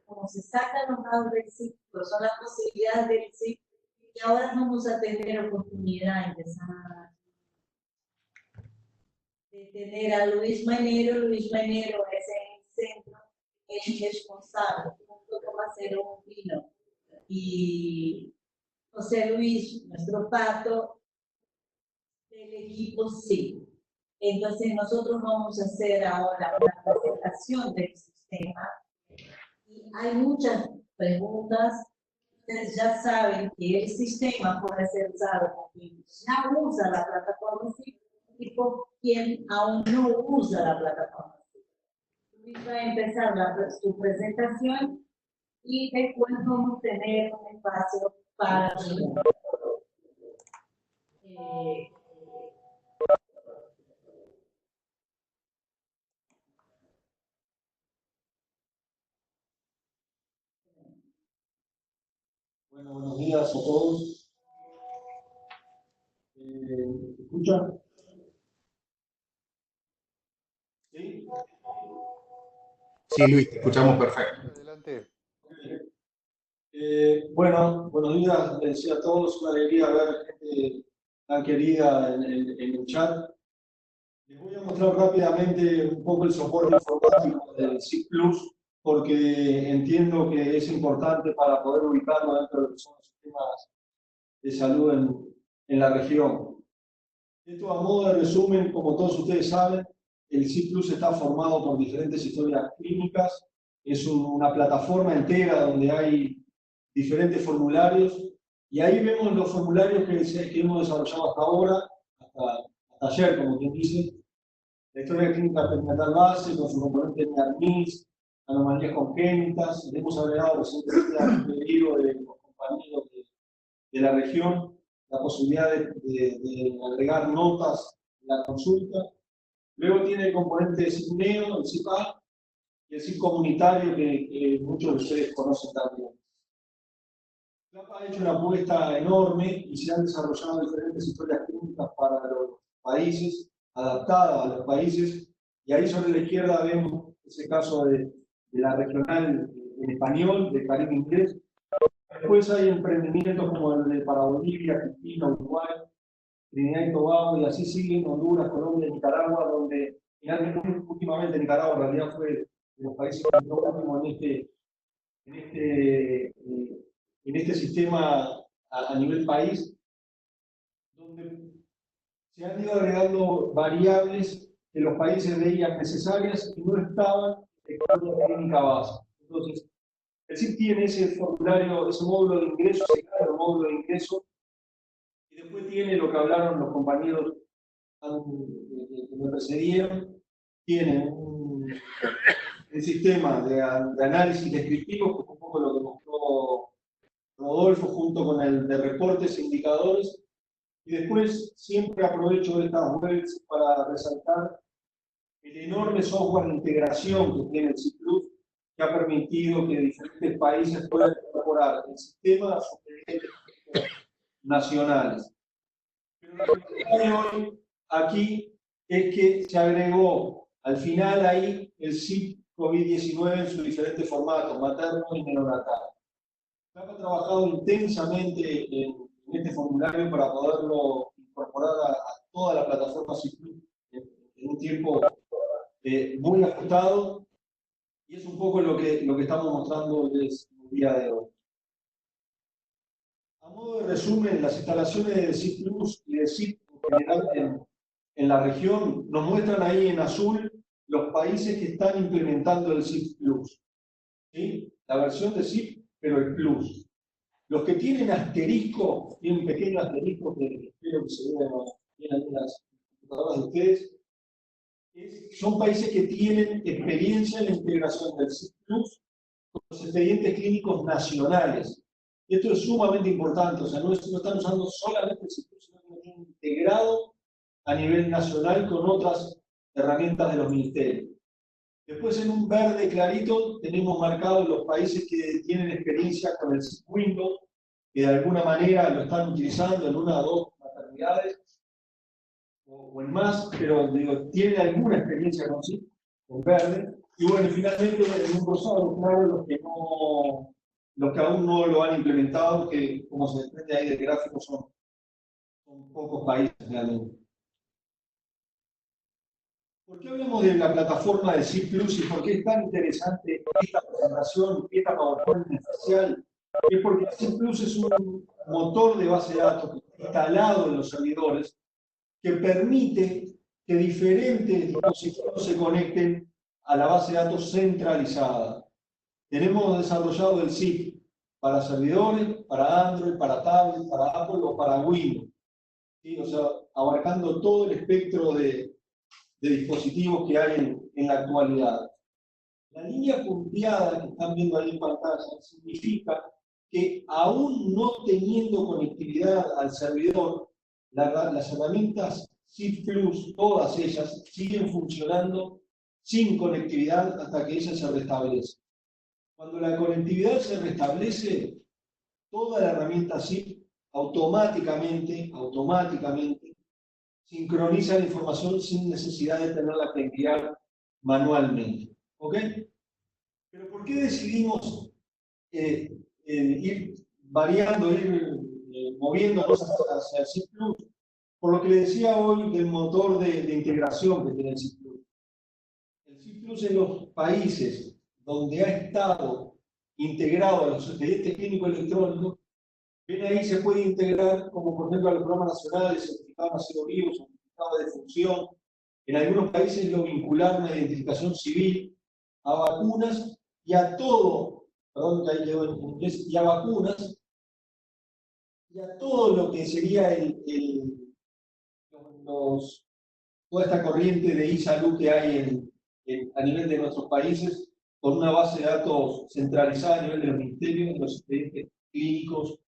cómo se sacan los datos del SIP, cuáles son las posibilidades del SIP, y ahora vamos a tener oportunidad de empezar de tener a Luis Manero. Luis Manero es el centro, es responsable, junto con Marcelo Pino y José Luis, nuestro pato, del equipo SIP. Entonces nosotros vamos a hacer ahora una presentación del sistema. Y hay muchas preguntas. Ustedes ya saben que el sistema puede ser usado por quien ya usa la plataforma SIP y por quien aún no usa la plataforma SIP. Luis va a empezar su presentación y después vamos a tener un espacio para Bueno, buenos días a todos. ¿Escuchan? ¿Sí? Sí, Luis, te escuchamos perfecto. Adelante. Bueno, buenos días, les decía a todos, una alegría ver gente tan querida en el chat. Les voy a mostrar rápidamente un poco el soporte informático del SIP Plus, porque entiendo que es importante para poder ubicarlo dentro de los sistemas de salud en la región. Esto a modo de resumen, como todos ustedes saben, el CIP Plus está formado por diferentes historias clínicas, es una plataforma entera donde hay diferentes formularios, y ahí vemos los formularios que hemos desarrollado hasta ahora, hasta ayer, como quien dice. La historia clínica perinatal base, con su componente de NARMIS, anomalías congénitas. Hemos agregado recientemente a un pedido de los compañeros de la región la posibilidad de agregar notas en la consulta. Luego tiene el componente de CIP-NEO, el CIP-A, y el CIP comunitario que muchos de ustedes conocen también. CLAP ha hecho una apuesta enorme y se han desarrollado diferentes historias clínicas para los países, adaptadas a los países, y ahí sobre la izquierda vemos ese caso de la regional en español, de Caribe inglés. Después hay emprendimientos como el de para Bolivia, Argentina, Uruguay, Trinidad y Tobago, y así siguen Honduras, Colombia y Nicaragua, donde últimamente Nicaragua en realidad fue de los países que entró último en este sistema a nivel país, donde se han ido agregando variables que los países veían necesarias y no estaban en la técnica base. Entonces, el CIP tiene ese formulario, ese módulo de ingreso, ese módulo de ingreso, y después tiene lo que hablaron los compañeros que me precedieron, tiene un sistema de análisis descriptivo, que es un poco lo que mostró Rodolfo, junto con el de reportes e indicadores, y después siempre aprovecho estas webs para resaltar el enorme software de integración que tiene el CIP Plus, que ha permitido que diferentes países puedan incorporar el sistema a sus proyectos nacionales. Pero lo que hay hoy aquí es que se agregó al final ahí el CIP COVID-19 en sus diferentes formatos, materno y neonatal. Se ha trabajado intensamente en este formulario para poderlo incorporar a toda la plataforma CIP Plus en un tiempo muy ajustado, y es un poco lo que estamos mostrando el día de hoy. A modo de resumen, las instalaciones de CIP Plus y de CIP en general en la región nos muestran ahí en azul los países que están implementando el CIP Plus. ¿Sí? La versión de CIP, pero el Plus. Los que tienen asterisco, tienen un pequeño asterisco que espero que se vean bien en las computadoras de ustedes, son países que tienen experiencia en la integración del CIP Plus con los expedientes clínicos nacionales. Y esto es sumamente importante, o sea, no están usando solamente el CIP Plus, sino que lo tienen integrado a nivel nacional con otras herramientas de los ministerios. Después, en un verde clarito, tenemos marcados los países que tienen experiencia con el CIP Windows, que de alguna manera lo están utilizando en una o dos maternidades, o en más, pero digo, tienen alguna experiencia con CIP, en verde. Y bueno, finalmente, en un rosado claro, los que aún no lo han implementado, que como se desprende ahí del gráfico, son pocos países realmente. ¿Por qué hablamos de la plataforma de CIP Plus y por qué es tan interesante esta presentación, esta PowerPoint especial? Es porque CIP Plus es un motor de base de datos que está instalado en los servidores que permite que diferentes dispositivos se conecten a la base de datos centralizada. Tenemos desarrollado el CIP para servidores, para Android, para tablet, para Apple o para Windows. ¿Sí? O sea, abarcando todo el espectro de dispositivos que hay en la actualidad. La línea punteada que están viendo ahí en pantalla significa que aún no teniendo conectividad al servidor, las herramientas CIP Plus, todas ellas, siguen funcionando sin conectividad hasta que ella se restablece. Cuando la conectividad se restablece, toda la herramienta CIP automáticamente sincroniza la información sin necesidad de tenerla que enviar manualmente. ¿Ok? Pero ¿por qué decidimos ir variando, moviéndonos hacia el CIP Plus? Por lo que le decía hoy del motor de integración que tiene el CIP Plus. El CIP Plus en los países donde ha estado integrado a los expedientes clínicos electrónicos, ven ahí se puede integrar, como por ejemplo a los programas nacionales, certificado nacido vivo, certificado de defunción. En algunos países lo vincularon a identificación civil, a vacunas y a todo, perdón que ahí quedó en inglés, y a vacunas, y a todo lo que sería toda esta corriente de e-salud que hay a nivel de nuestros países, con una base de datos centralizada a nivel de los ministerios, de los expedientes clínicos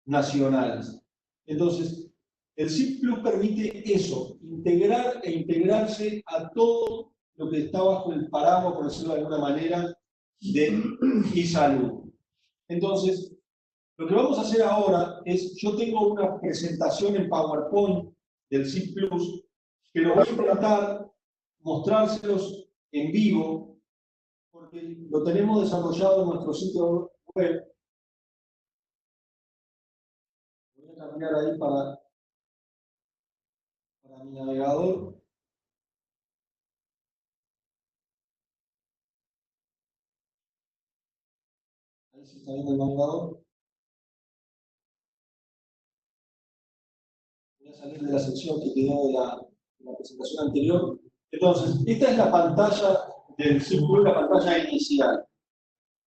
nacionales. Entonces, el SIP Plus permite eso, integrar e integrarse a todo lo que está bajo el paraguas, por decirlo de alguna manera, de e-salud. Entonces, lo que vamos a hacer ahora es, yo tengo una presentación en PowerPoint del SIP Plus, pero voy a intentar mostrárselos en vivo, porque lo tenemos desarrollado en nuestro sitio web. Voy a cambiar ahí para mi navegador. Ahí se está viendo el navegador. Voy a salir de la sección que quedó de la presentación anterior. Entonces, esta es la pantalla del SIP Plus, la pantalla inicial.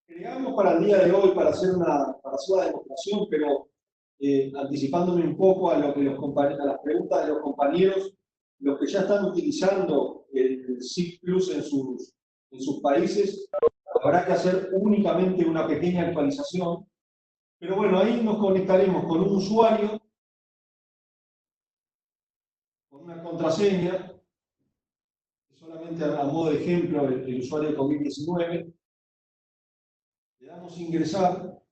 Creamos para el día de hoy para hacer una demostración, pero anticipándome un poco a lo que a las preguntas de los compañeros, los que ya están utilizando el SIP Plus en sus países, habrá que hacer únicamente una pequeña actualización. Pero bueno, ahí nos conectaremos con un usuario, con una contraseña, solamente a modo de ejemplo, el usuario de COVID-19. Le damos ingresar.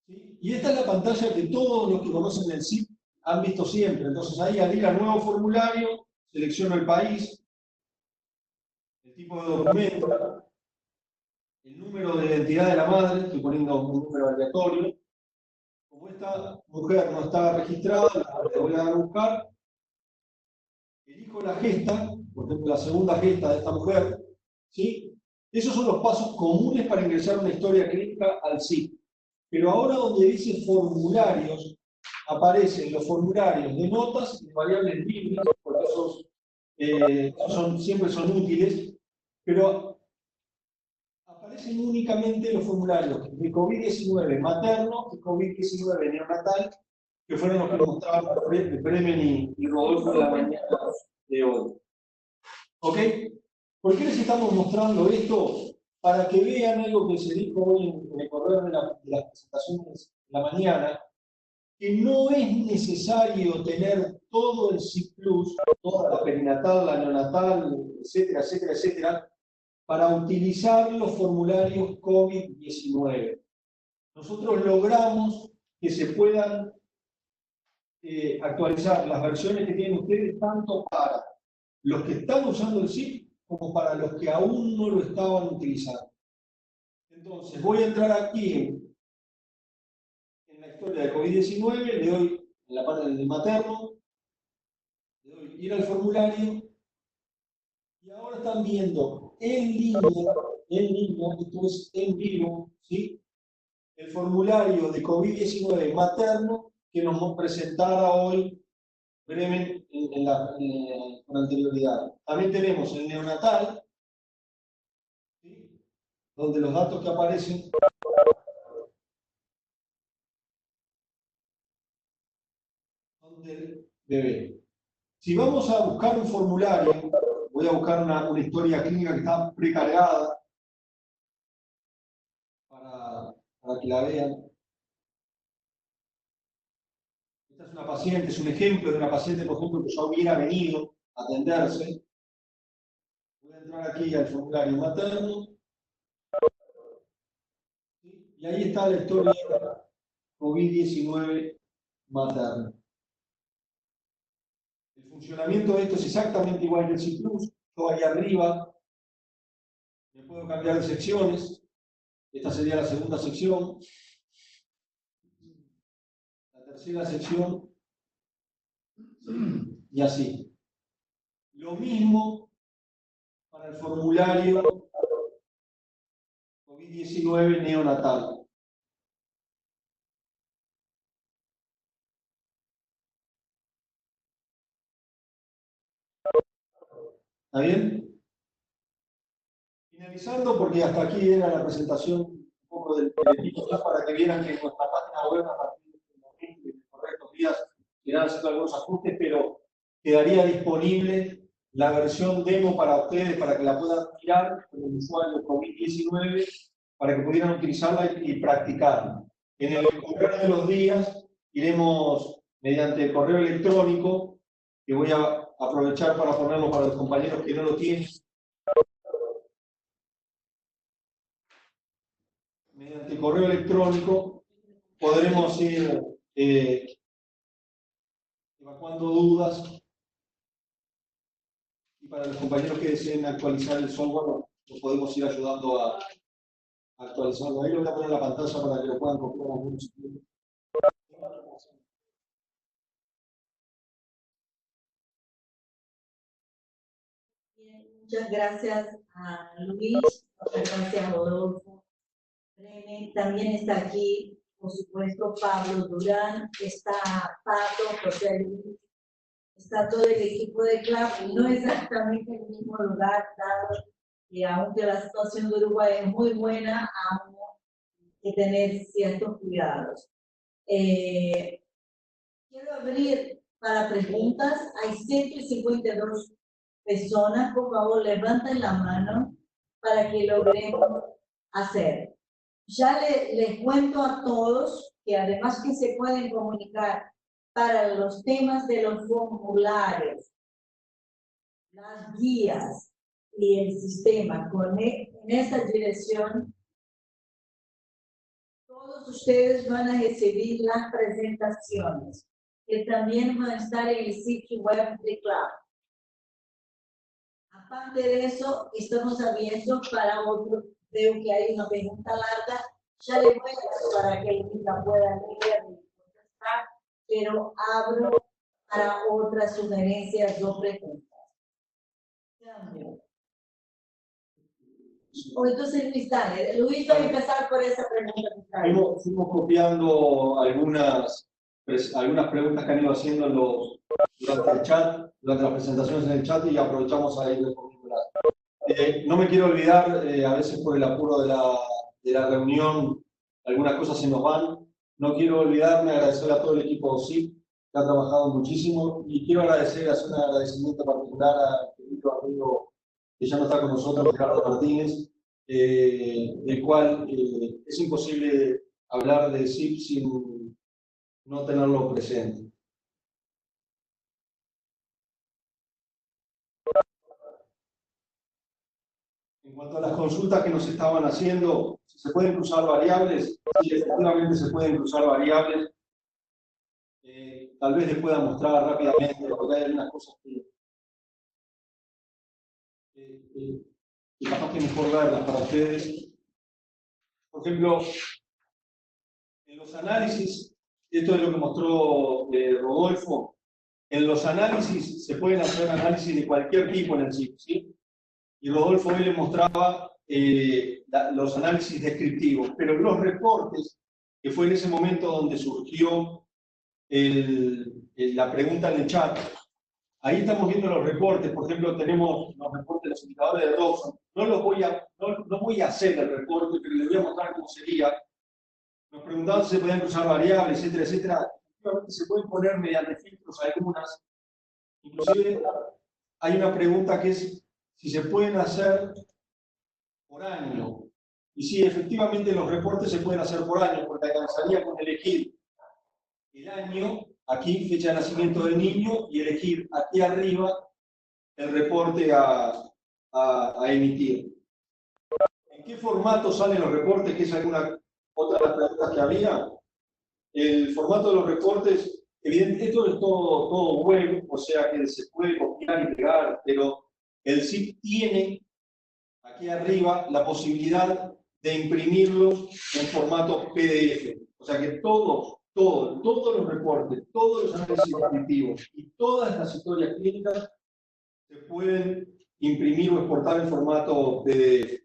¿Sí? Y esta es la pantalla que todos los que conocen el SIP han visto siempre. Entonces ahí al ir a nuevo formulario, selecciono el país, el tipo de documento, el número de identidad de la madre, estoy poniendo un número aleatorio. Como esta mujer no está registrada, le voy a dar a buscar. Elijo la gesta, por ejemplo la segunda gesta de esta mujer. ¿Sí? Esos son los pasos comunes para ingresar una historia clínica al SIP. Pero ahora donde dice formularios, aparecen los formularios de notas y variables libres, porque esos siempre son útiles, pero aparecen únicamente los formularios de COVID-19 materno y COVID-19 neonatal, que fueron los que mostraron Bremen y Rodolfo en la mañana de hoy. ¿Ok? ¿Por qué les estamos mostrando esto? Para que vean algo que se dijo hoy en el correo de las presentaciones de la mañana, que no es necesario tener todo el SIP Plus, toda la perinatal, la neonatal, etcétera, etcétera, etcétera, para utilizar los formularios COVID-19. Nosotros logramos que se puedan actualizar las versiones que tienen ustedes, tanto para los que están usando el SIP como para los que aún no lo estaban utilizando. Entonces, voy a entrar aquí en la historia de COVID-19, le doy en la parte del materno, le doy ir al formulario, y ahora están viendo en línea, esto es en vivo, ¿sí? El formulario de COVID-19 materno que nos presentara hoy Bremen con anterioridad. También tenemos el neonatal, ¿sí? Donde los datos que aparecen son del bebé. Si vamos a buscar un formulario, voy a buscar una historia clínica que está precargada para que la vean. Esta es una paciente, es un ejemplo de una paciente, por ejemplo, que ya hubiera venido a atenderse. Voy a entrar aquí al formulario materno. ¿Sí? Y ahí está la historia COVID-19 materno. El funcionamiento de esto es exactamente igual que el SIP Plus. Yo ahí arriba me puedo cambiar de secciones. Esta sería la segunda sección. La tercera sección. Y así. Lo mismo para el formulario COVID-19 neonatal. ¿Está bien? Finalizando, porque hasta aquí era la presentación un poco del equipo, para que vieran que en nuestra página web a partir de este momento y en los correctos días irán haciendo algunos ajustes, pero quedaría disponible la versión demo para ustedes, para que la puedan mirar con el usuario COVID-19, para que pudieran utilizarla y practicarla. En el correr de los días iremos, mediante el correo electrónico, que voy a aprovechar para ponerlo para los compañeros que no lo tienen, mediante el correo electrónico podremos ir evacuando dudas, y para los compañeros que deseen actualizar el software, los podemos ir ayudando a actualizarlo. Ahí lo voy a poner en la pantalla para que lo puedan copiar algunos. Muchas gracias a Luis, muchas gracias a Rodolfo. También está aquí, por supuesto, Pablo Durán, está Pato, José Luis, está todo el equipo de CLAP, no exactamente en el mismo lugar, dado que aunque la situación de Uruguay es muy buena, aún hay que tener ciertos cuidados. Quiero abrir para preguntas, hay 152 personas, por favor levanten la mano para que logremos hacer. Ya les cuento a todos que además que se pueden comunicar para los temas de los formularios, las guías y el sistema en esta dirección, todos ustedes van a recibir las presentaciones que también van a estar en el sitio web de CLAP. Aparte de eso, estamos abiertos para otros. Veo que hay una pregunta larga, ya le voy a dar para que la pueda leer y contestar, pero abro para otras sugerencias o preguntas. Cambio. O entonces Luis, dale. Luis va a empezar por esa pregunta. Fuimos copiando algunas preguntas que han ido haciendo durante el chat, durante las presentaciones en el chat, y aprovechamos a ir respondiéndolas. No me quiero olvidar, a veces por el apuro de la reunión, algunas cosas se nos van. No quiero olvidarme, agradecer a todo el equipo de OSIP, que ha trabajado muchísimo, y quiero hacer un agradecimiento particular a querido amigo que ya no está con nosotros, Ricardo Martínez, del cual es imposible hablar de SIP sin no tenerlo presente. En cuanto a las consultas que nos estaban haciendo, si se pueden cruzar variables, sí, efectivamente se pueden cruzar variables. Tal vez les pueda mostrar rápidamente, porque hay algunas cosas que capaz que mejor verlas para ustedes. Por ejemplo, en los análisis, esto es lo que mostró Rodolfo, en los análisis se pueden hacer análisis de cualquier tipo en el SIP, ¿sí? Y Rodolfo hoy le mostraba los análisis descriptivos, pero los reportes, que fue en ese momento donde surgió la pregunta en el chat, ahí estamos viendo los reportes. Por ejemplo, tenemos los reportes de los indicadores de Dobson. No voy a hacer el reporte, pero les voy a mostrar cómo sería. Nos preguntaban si se podían cruzar variables, etcétera, etcétera. Efectivamente, se pueden poner mediante filtros algunas. Inclusive hay una pregunta que es si se pueden hacer por año. Y sí, efectivamente los reportes se pueden hacer por año, porque alcanzaría con elegir el año, aquí fecha de nacimiento del niño, y elegir aquí arriba el reporte a emitir. ¿En qué formato salen los reportes? Que es alguna otra de las preguntas que había. El formato de los reportes, evidentemente, esto es todo web, o sea que se puede copiar y pegar, pero el SIP tiene aquí arriba la posibilidad de imprimirlos en formato PDF. O sea que todos los reportes, todos los análisis descriptivos y todas las historias clínicas se pueden imprimir o exportar en formato PDF.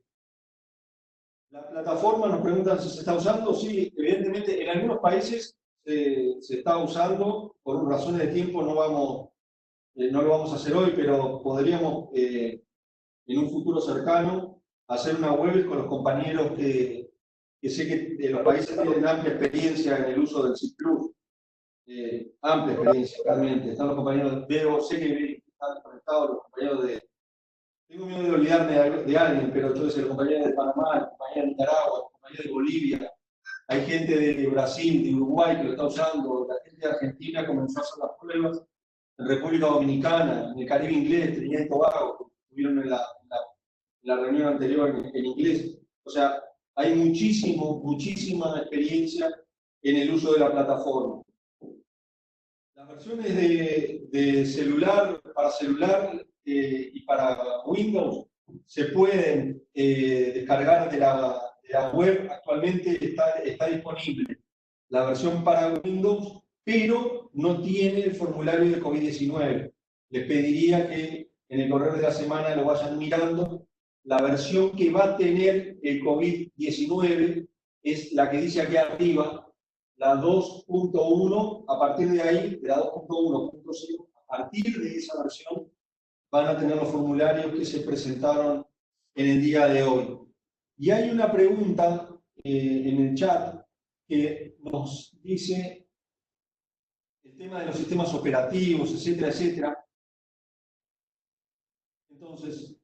La plataforma, nos preguntan si se está usando. Sí, evidentemente en algunos países se está usando. Por razones de tiempo no lo vamos a hacer hoy, pero podríamos en un futuro cercano hacer una web con los compañeros que sé que los países tienen amplia experiencia en el uso del SIP Plus. Amplia experiencia, realmente. Están los compañeros de sé que están conectados los compañeros de... Tengo miedo de olvidarme de alguien, pero entonces el compañero de Panamá, el compañero de Nicaragua, el compañero de Bolivia, hay gente de Brasil, de Uruguay que lo está usando, la gente de Argentina comenzó a hacer las pruebas, en República Dominicana, en el Caribe inglés, Trinidad y Tobago, que estuvieron en la reunión anterior en inglés. O sea, hay muchísima experiencia en el uso de la plataforma. Las versiones de celular, para celular y para Windows se pueden descargar de la web. Actualmente está disponible la versión para Windows, pero no tiene el formulario de COVID-19. Les pediría que en el correo de la semana lo vayan mirando. La versión que va a tener el COVID-19 es la que dice aquí arriba, la 2.1. A partir de ahí, de la 2.1.0, a partir de esa versión, van a tener los formularios que se presentaron en el día de hoy. Y hay una pregunta en el chat que nos dice el tema de los sistemas operativos, etcétera, etcétera. Entonces,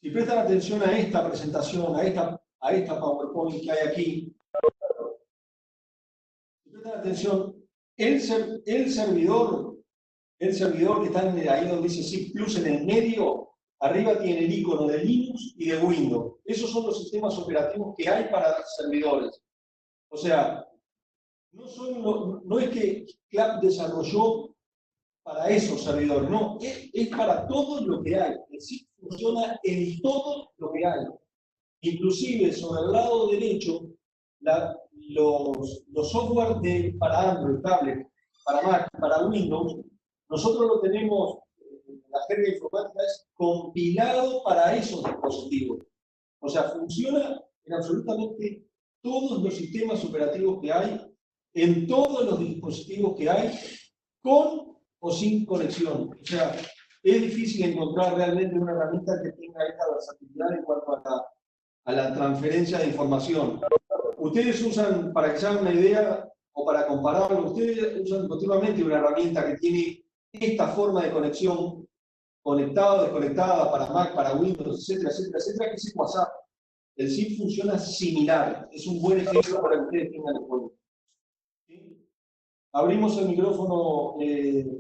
si prestan atención a esta presentación, a esta PowerPoint que hay aquí, si prestan atención, el servidor que está ahí donde dice SIP Plus en el medio, arriba tiene el icono de Linux y de Windows. Esos son los sistemas operativos que hay para servidores. O sea, no es que CLAP desarrolló para esos servidores, no, es para todo lo que hay. El SIP funciona en todo lo que hay. Inclusive sobre el lado derecho, los software para Android, tablet, para Mac, para Windows, nosotros lo tenemos, la jerga informática es compilado para esos dispositivos. O sea, funciona en absolutamente todos los sistemas operativos que hay, en todos los dispositivos que hay, con o sin conexión. O sea, es difícil encontrar realmente una herramienta que tenga esta versatilidad en cuanto a la transferencia de información. Ustedes usan, para que se hagan una idea, o para compararlo, ustedes usan continuamente una herramienta que tiene esta forma de conexión, conectada, desconectada, para Mac, para Windows, etcétera, etcétera, etcétera, que es WhatsApp. El SIP funciona similar. Es un buen ejemplo para que ustedes tengan en cuenta. ¿Sí? Abrimos el micrófono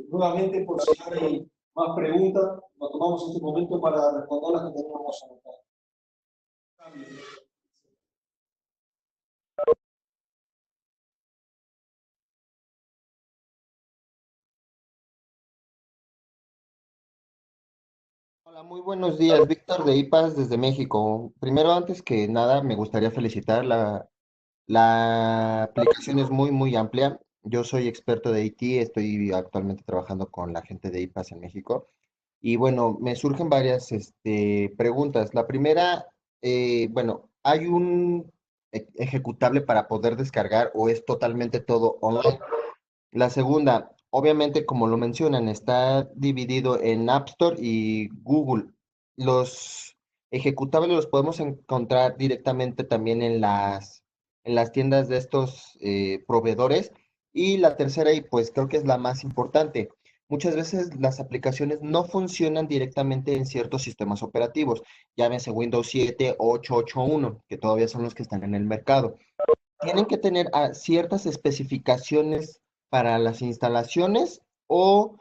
nuevamente por si hay más preguntas. Nos tomamos este momento para responder las que teníamos anotadas. Hola, muy buenos días, Víctor de IPAS desde México. Primero, antes que nada, me gustaría felicitar la aplicación es muy amplia. Yo soy experto de IT, estoy actualmente trabajando con la gente de IPAS en México. Y bueno, me surgen varias preguntas. La primera, bueno, ¿hay un ejecutable para poder descargar o es totalmente todo online? La segunda, obviamente, como lo mencionan, está dividido en App Store y Google. Los ejecutables los podemos encontrar directamente también en las tiendas de estos proveedores. Y la tercera, y pues creo que es la más importante, muchas veces las aplicaciones no funcionan directamente en ciertos sistemas operativos, llámese Windows 7, 8, 8.1, que todavía son los que están en el mercado. ¿Tienen que tener ciertas especificaciones para las instalaciones o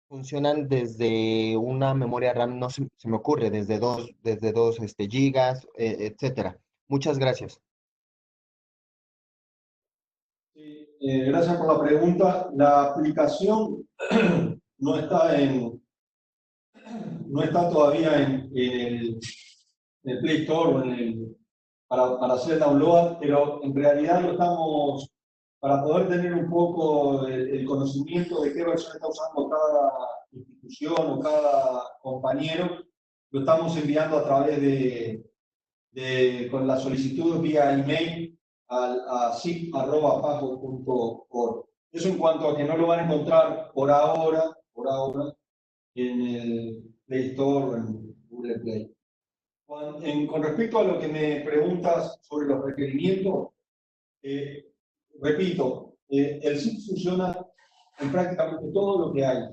funcionan desde una memoria RAM? No se me ocurre, desde dos gigas, etcétera? Muchas gracias. Sí, gracias por la pregunta. La aplicación no está todavía en el Play Store o para hacer el download, pero en realidad lo estamos, para poder tener un poco el conocimiento de qué versión está usando cada institución o cada compañero, lo estamos enviando a través con la solicitud vía email a zip@pajo.org. Eso en cuanto a que no lo van a encontrar por ahora en el Play Store o en Google Play. Con respecto a lo que me preguntas sobre los requerimientos, repito, el zip funciona en prácticamente todo lo que hay.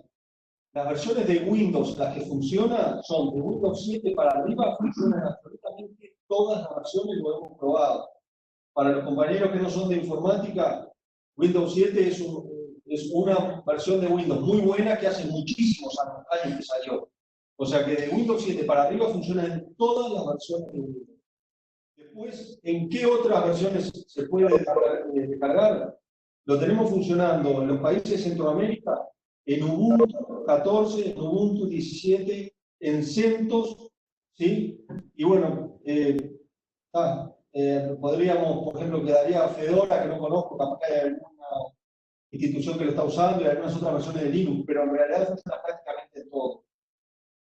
Las versiones de Windows, las que funcionan, son de Windows 7 para arriba, funcionan absolutamente todas las versiones, lo hemos probado. Para los compañeros que no son de informática, Windows 7 es una versión de Windows muy buena que hace muchísimos años que salió. O sea que de Windows 7 para arriba funcionan en todas las versiones de Windows. Después, ¿en qué otras versiones se puede descargar? Lo tenemos funcionando en los países de Centroamérica, en Ubuntu 14, en Ubuntu 17, en CentOS, ¿sí? Y bueno, podríamos, por ejemplo, quedaría Fedora, que no conozco, capaz que hay alguna institución que lo está usando y algunas otras versiones de Linux, pero en realidad funciona prácticamente todo.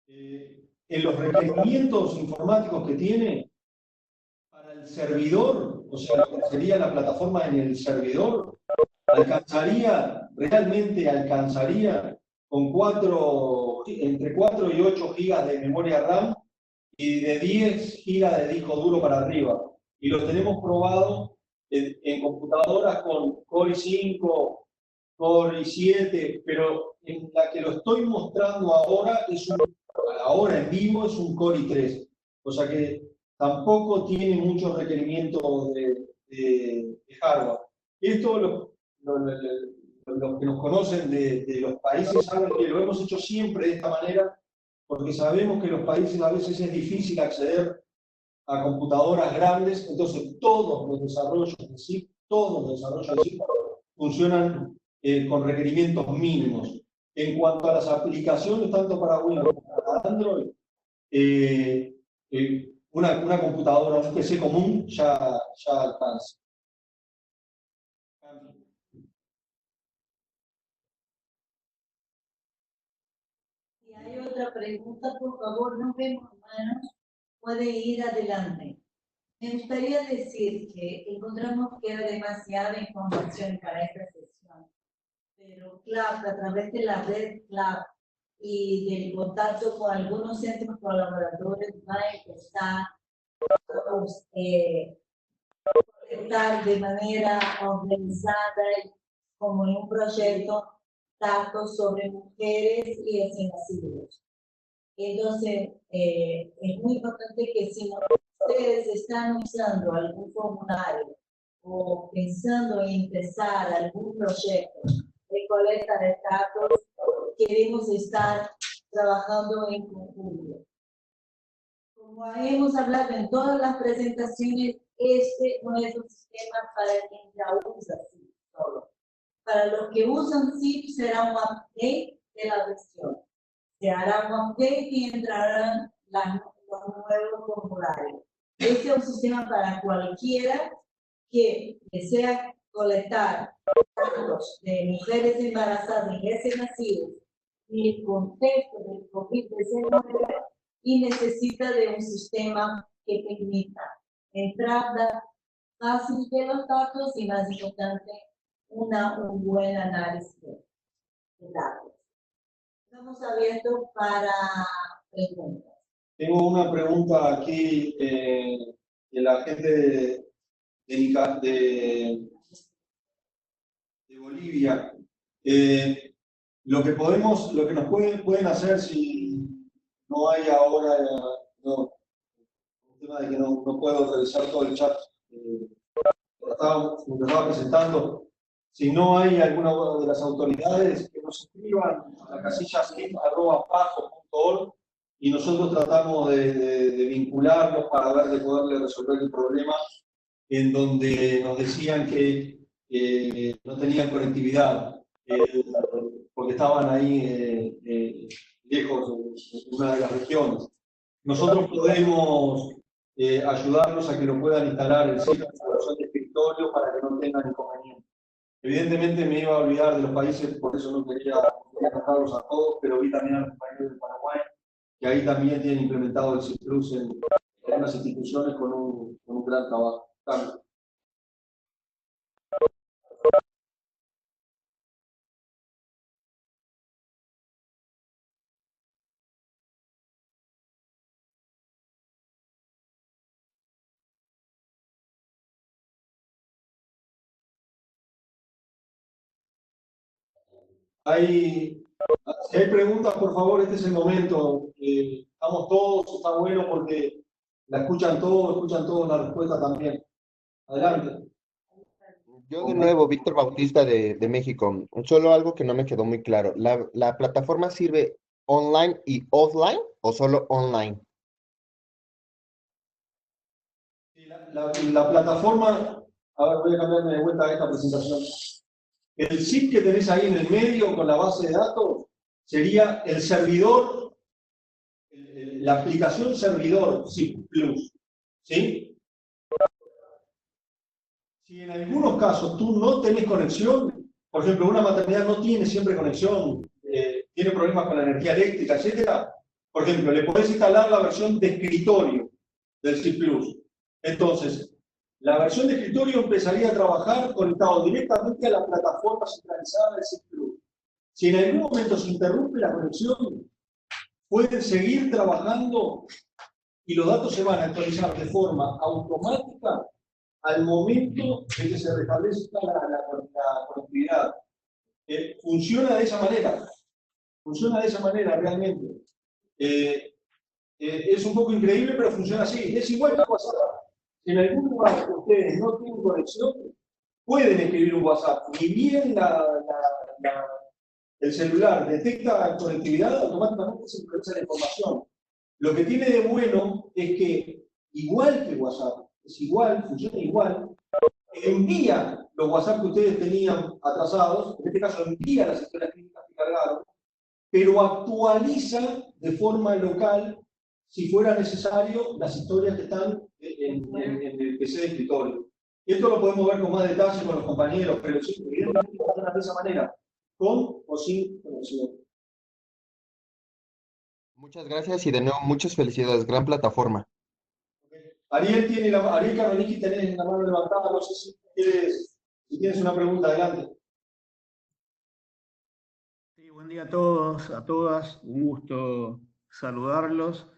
En los requerimientos informáticos que tiene, para el servidor, o sea, lo que sería la plataforma en el servidor, realmente alcanzaría con entre 4 y 8 gigas de memoria RAM y de 10 gigas de disco duro para arriba. Y lo tenemos probado en computadoras con Core i5, Core i7, pero en la que lo estoy mostrando ahora, ahora en vivo, es un Core i3. O sea que tampoco tiene muchos requerimientos de hardware. Esto los que nos conocen de los países saben que lo hemos hecho siempre de esta manera, porque sabemos que en los países a veces es difícil acceder a computadoras grandes, entonces todos los desarrollos de SIP, funcionan con requerimientos mínimos. En cuanto a las aplicaciones, tanto para Windows como para Android, una computadora, un PC común ya alcanza. Si hay otra pregunta, por favor, no vemos manos, puede ir adelante. Me gustaría decir que encontramos que era demasiada información para esta sesión, pero CLAP, a través de la red CLAP y del contacto con algunos centros colaboradores, va a empezar a de manera organizada como en un proyecto datos sobre mujeres y recién nacidos. Entonces, es muy importante que si ustedes están usando algún formulario o pensando en empezar algún proyecto de colecta de datos, queremos estar trabajando en conjunto. Como hemos hablado en todas las presentaciones, este no es un sistema para quien ya usa SIP solo. Para los que usan SIP será un update de la versión. Se hará un update y entrarán los nuevos formularios. Este es un sistema para cualquiera que desea colectar datos de mujeres embarazadas y recién nacidos en el contexto del COVID-19 y necesita de un sistema que permita entrada fácil de los datos y, más importante, un buen análisis de datos. Estamos abiertos para preguntas. Tengo una pregunta aquí de la gente de Bolivia. Lo que nos pueden hacer si no hay ahora, el tema de que no puedo revisar todo el chat, lo estaba presentando. Si no hay alguna de las autoridades, que nos escriban a la casilla slip@pajo.org y nosotros tratamos de vincularlos para ver de poderle resolver el problema en donde nos decían que no tenían conectividad porque estaban ahí lejos de una de las regiones. Nosotros podemos ayudarlos a que lo puedan instalar en ciertas instalaciones de escritorio para que no tengan inconvenientes. Evidentemente me iba a olvidar de los países, por eso no quería nombrarlos a todos, pero vi también a los compañeros de Paraguay que ahí también tienen implementado el CIPLUS en algunas instituciones con un gran trabajo. Carlos. Si hay preguntas, por favor, este es el momento. Estamos todos, está bueno porque la escuchan todos la respuesta también. Adelante. Yo de nuevo, Víctor Bautista de México. Solo algo que no me quedó muy claro. ¿La plataforma sirve online y offline o solo online? La plataforma, a ver, voy a cambiarme de vuelta a esta presentación. El SIP que tenés ahí en el medio con la base de datos sería el servidor, la aplicación servidor SIP Plus. ¿Sí? Si en algunos casos tú no tenés conexión, por ejemplo, una maternidad no tiene siempre conexión, tiene problemas con la energía eléctrica, etcétera, por ejemplo, le podés instalar la versión de escritorio del SIP Plus. Entonces, la versión de escritorio empezaría a trabajar conectado directamente a la plataforma centralizada del SIP Plus. Si en algún momento se interrumpe la conexión, pueden seguir trabajando y los datos se van a actualizar de forma automática al momento de que se restablezca la conectividad. Funciona de esa manera realmente. Es un poco increíble, pero funciona así. Es igual que WhatsApp. Si en algún lugar ustedes no tienen conexión, pueden escribir un WhatsApp. Ni bien el celular detecta conectividad, automáticamente se procesa la información. Lo que tiene de bueno es que, igual que WhatsApp, es igual, funciona igual, envía los WhatsApp que ustedes tenían atrasados, en este caso envía las historias clínicas que cargaron, pero actualiza de forma local, si fuera necesario, las historias que están en el PC de escritorio. Y esto lo podemos ver con más detalle con los compañeros, pero sí, evidentemente funciona de esa manera, con o sin conexión. Muchas gracias y de nuevo muchas felicidades. Gran plataforma. Ariel Caroliki, tenés la mano levantada, no sé si tienes una pregunta, adelante. Sí, buen día a todos, a todas, un gusto saludarlos.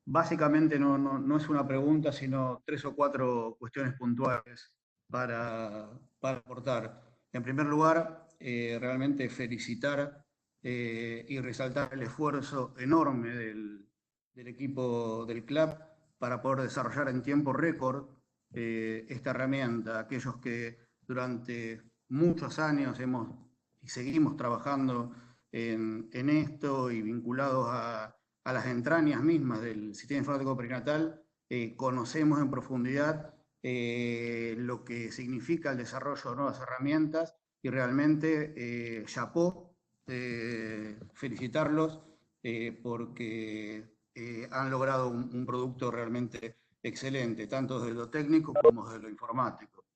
Básicamente no es una pregunta, sino 3 o 4 cuestiones puntuales para aportar. En primer lugar, realmente felicitar y resaltar el esfuerzo enorme del equipo del club para poder desarrollar en tiempo récord esta herramienta. Aquellos que durante muchos años hemos y seguimos trabajando en esto y vinculados a las entrañas mismas del sistema informático perinatal, conocemos en profundidad lo que significa el desarrollo de nuevas herramientas y realmente chapó, felicitarlos porque han logrado un producto realmente excelente, tanto desde lo técnico como desde lo informático.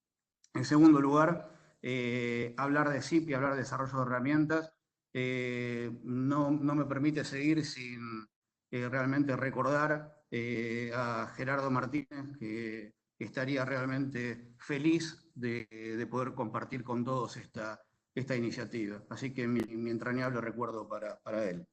En segundo lugar, hablar de SIP y hablar de desarrollo de herramientas no me permite seguir sin realmente recordar a Gerardo Martínez, que estaría realmente feliz de poder compartir con todos esta iniciativa. Así que mi entrañable recuerdo para él.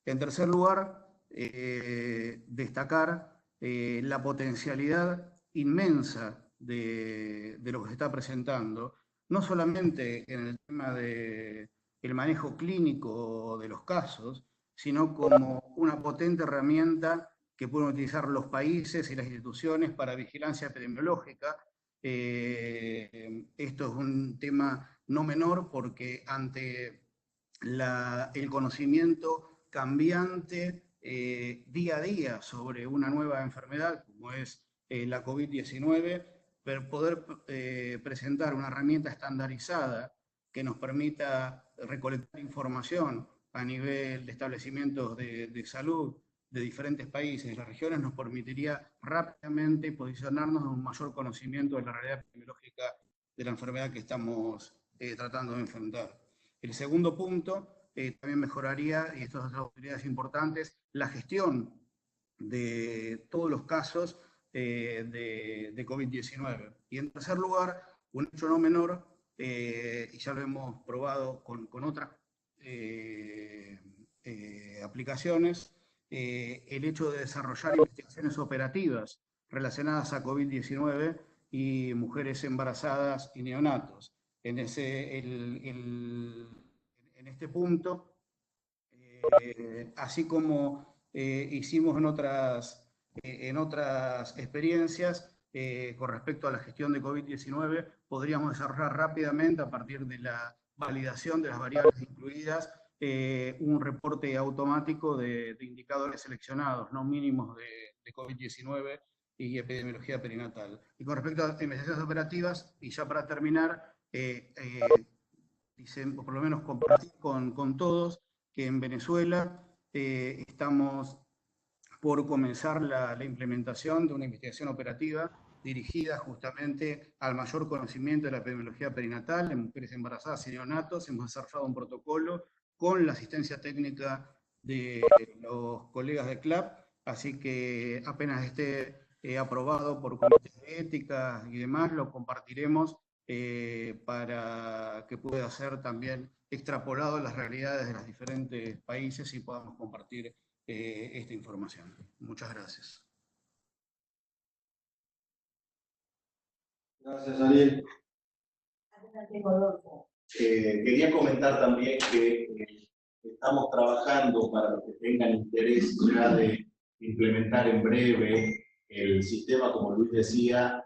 En tercer lugar, destacar la potencialidad inmensa de lo que se está presentando, no solamente en el tema del manejo clínico de los casos, sino como una potente herramienta que pueden utilizar los países y las instituciones para vigilancia epidemiológica. Esto es un tema no menor porque ante el conocimiento cambiante día a día sobre una nueva enfermedad como es la COVID-19, pero poder presentar una herramienta estandarizada que nos permita recolectar información a nivel de establecimientos de salud de diferentes países y las regiones nos permitiría rápidamente posicionarnos en un mayor conocimiento de la realidad epidemiológica de la enfermedad que estamos tratando de enfrentar. El segundo punto también mejoraría, y estas otras autoridades importantes, la gestión de todos los casos de COVID-19. Y en tercer lugar, un hecho no menor, y ya lo hemos probado con otras aplicaciones, el hecho de desarrollar investigaciones operativas relacionadas a COVID-19 y mujeres embarazadas y neonatos. En este punto, así como hicimos en otras experiencias con respecto a la gestión de COVID-19, podríamos desarrollar rápidamente, a partir de la validación de las variables incluidas, un reporte automático de indicadores seleccionados, no mínimos de COVID-19 y epidemiología perinatal. Y con respecto a investigaciones operativas, y ya para terminar, por lo menos compartir con todos que en Venezuela estamos por comenzar la implementación de una investigación operativa dirigida justamente al mayor conocimiento de la epidemiología perinatal en mujeres embarazadas y neonatos. Hemos desarrollado un protocolo con la asistencia técnica de los colegas de CLAP, así que apenas esté aprobado por comités de ética y demás, lo compartiremos para que pueda ser también extrapolado a las realidades de los diferentes países y podamos compartir esta información. Muchas gracias. Gracias, Ariel. Quería comentar también que estamos trabajando para los que tengan interés ya de implementar en breve el sistema, como Luis decía,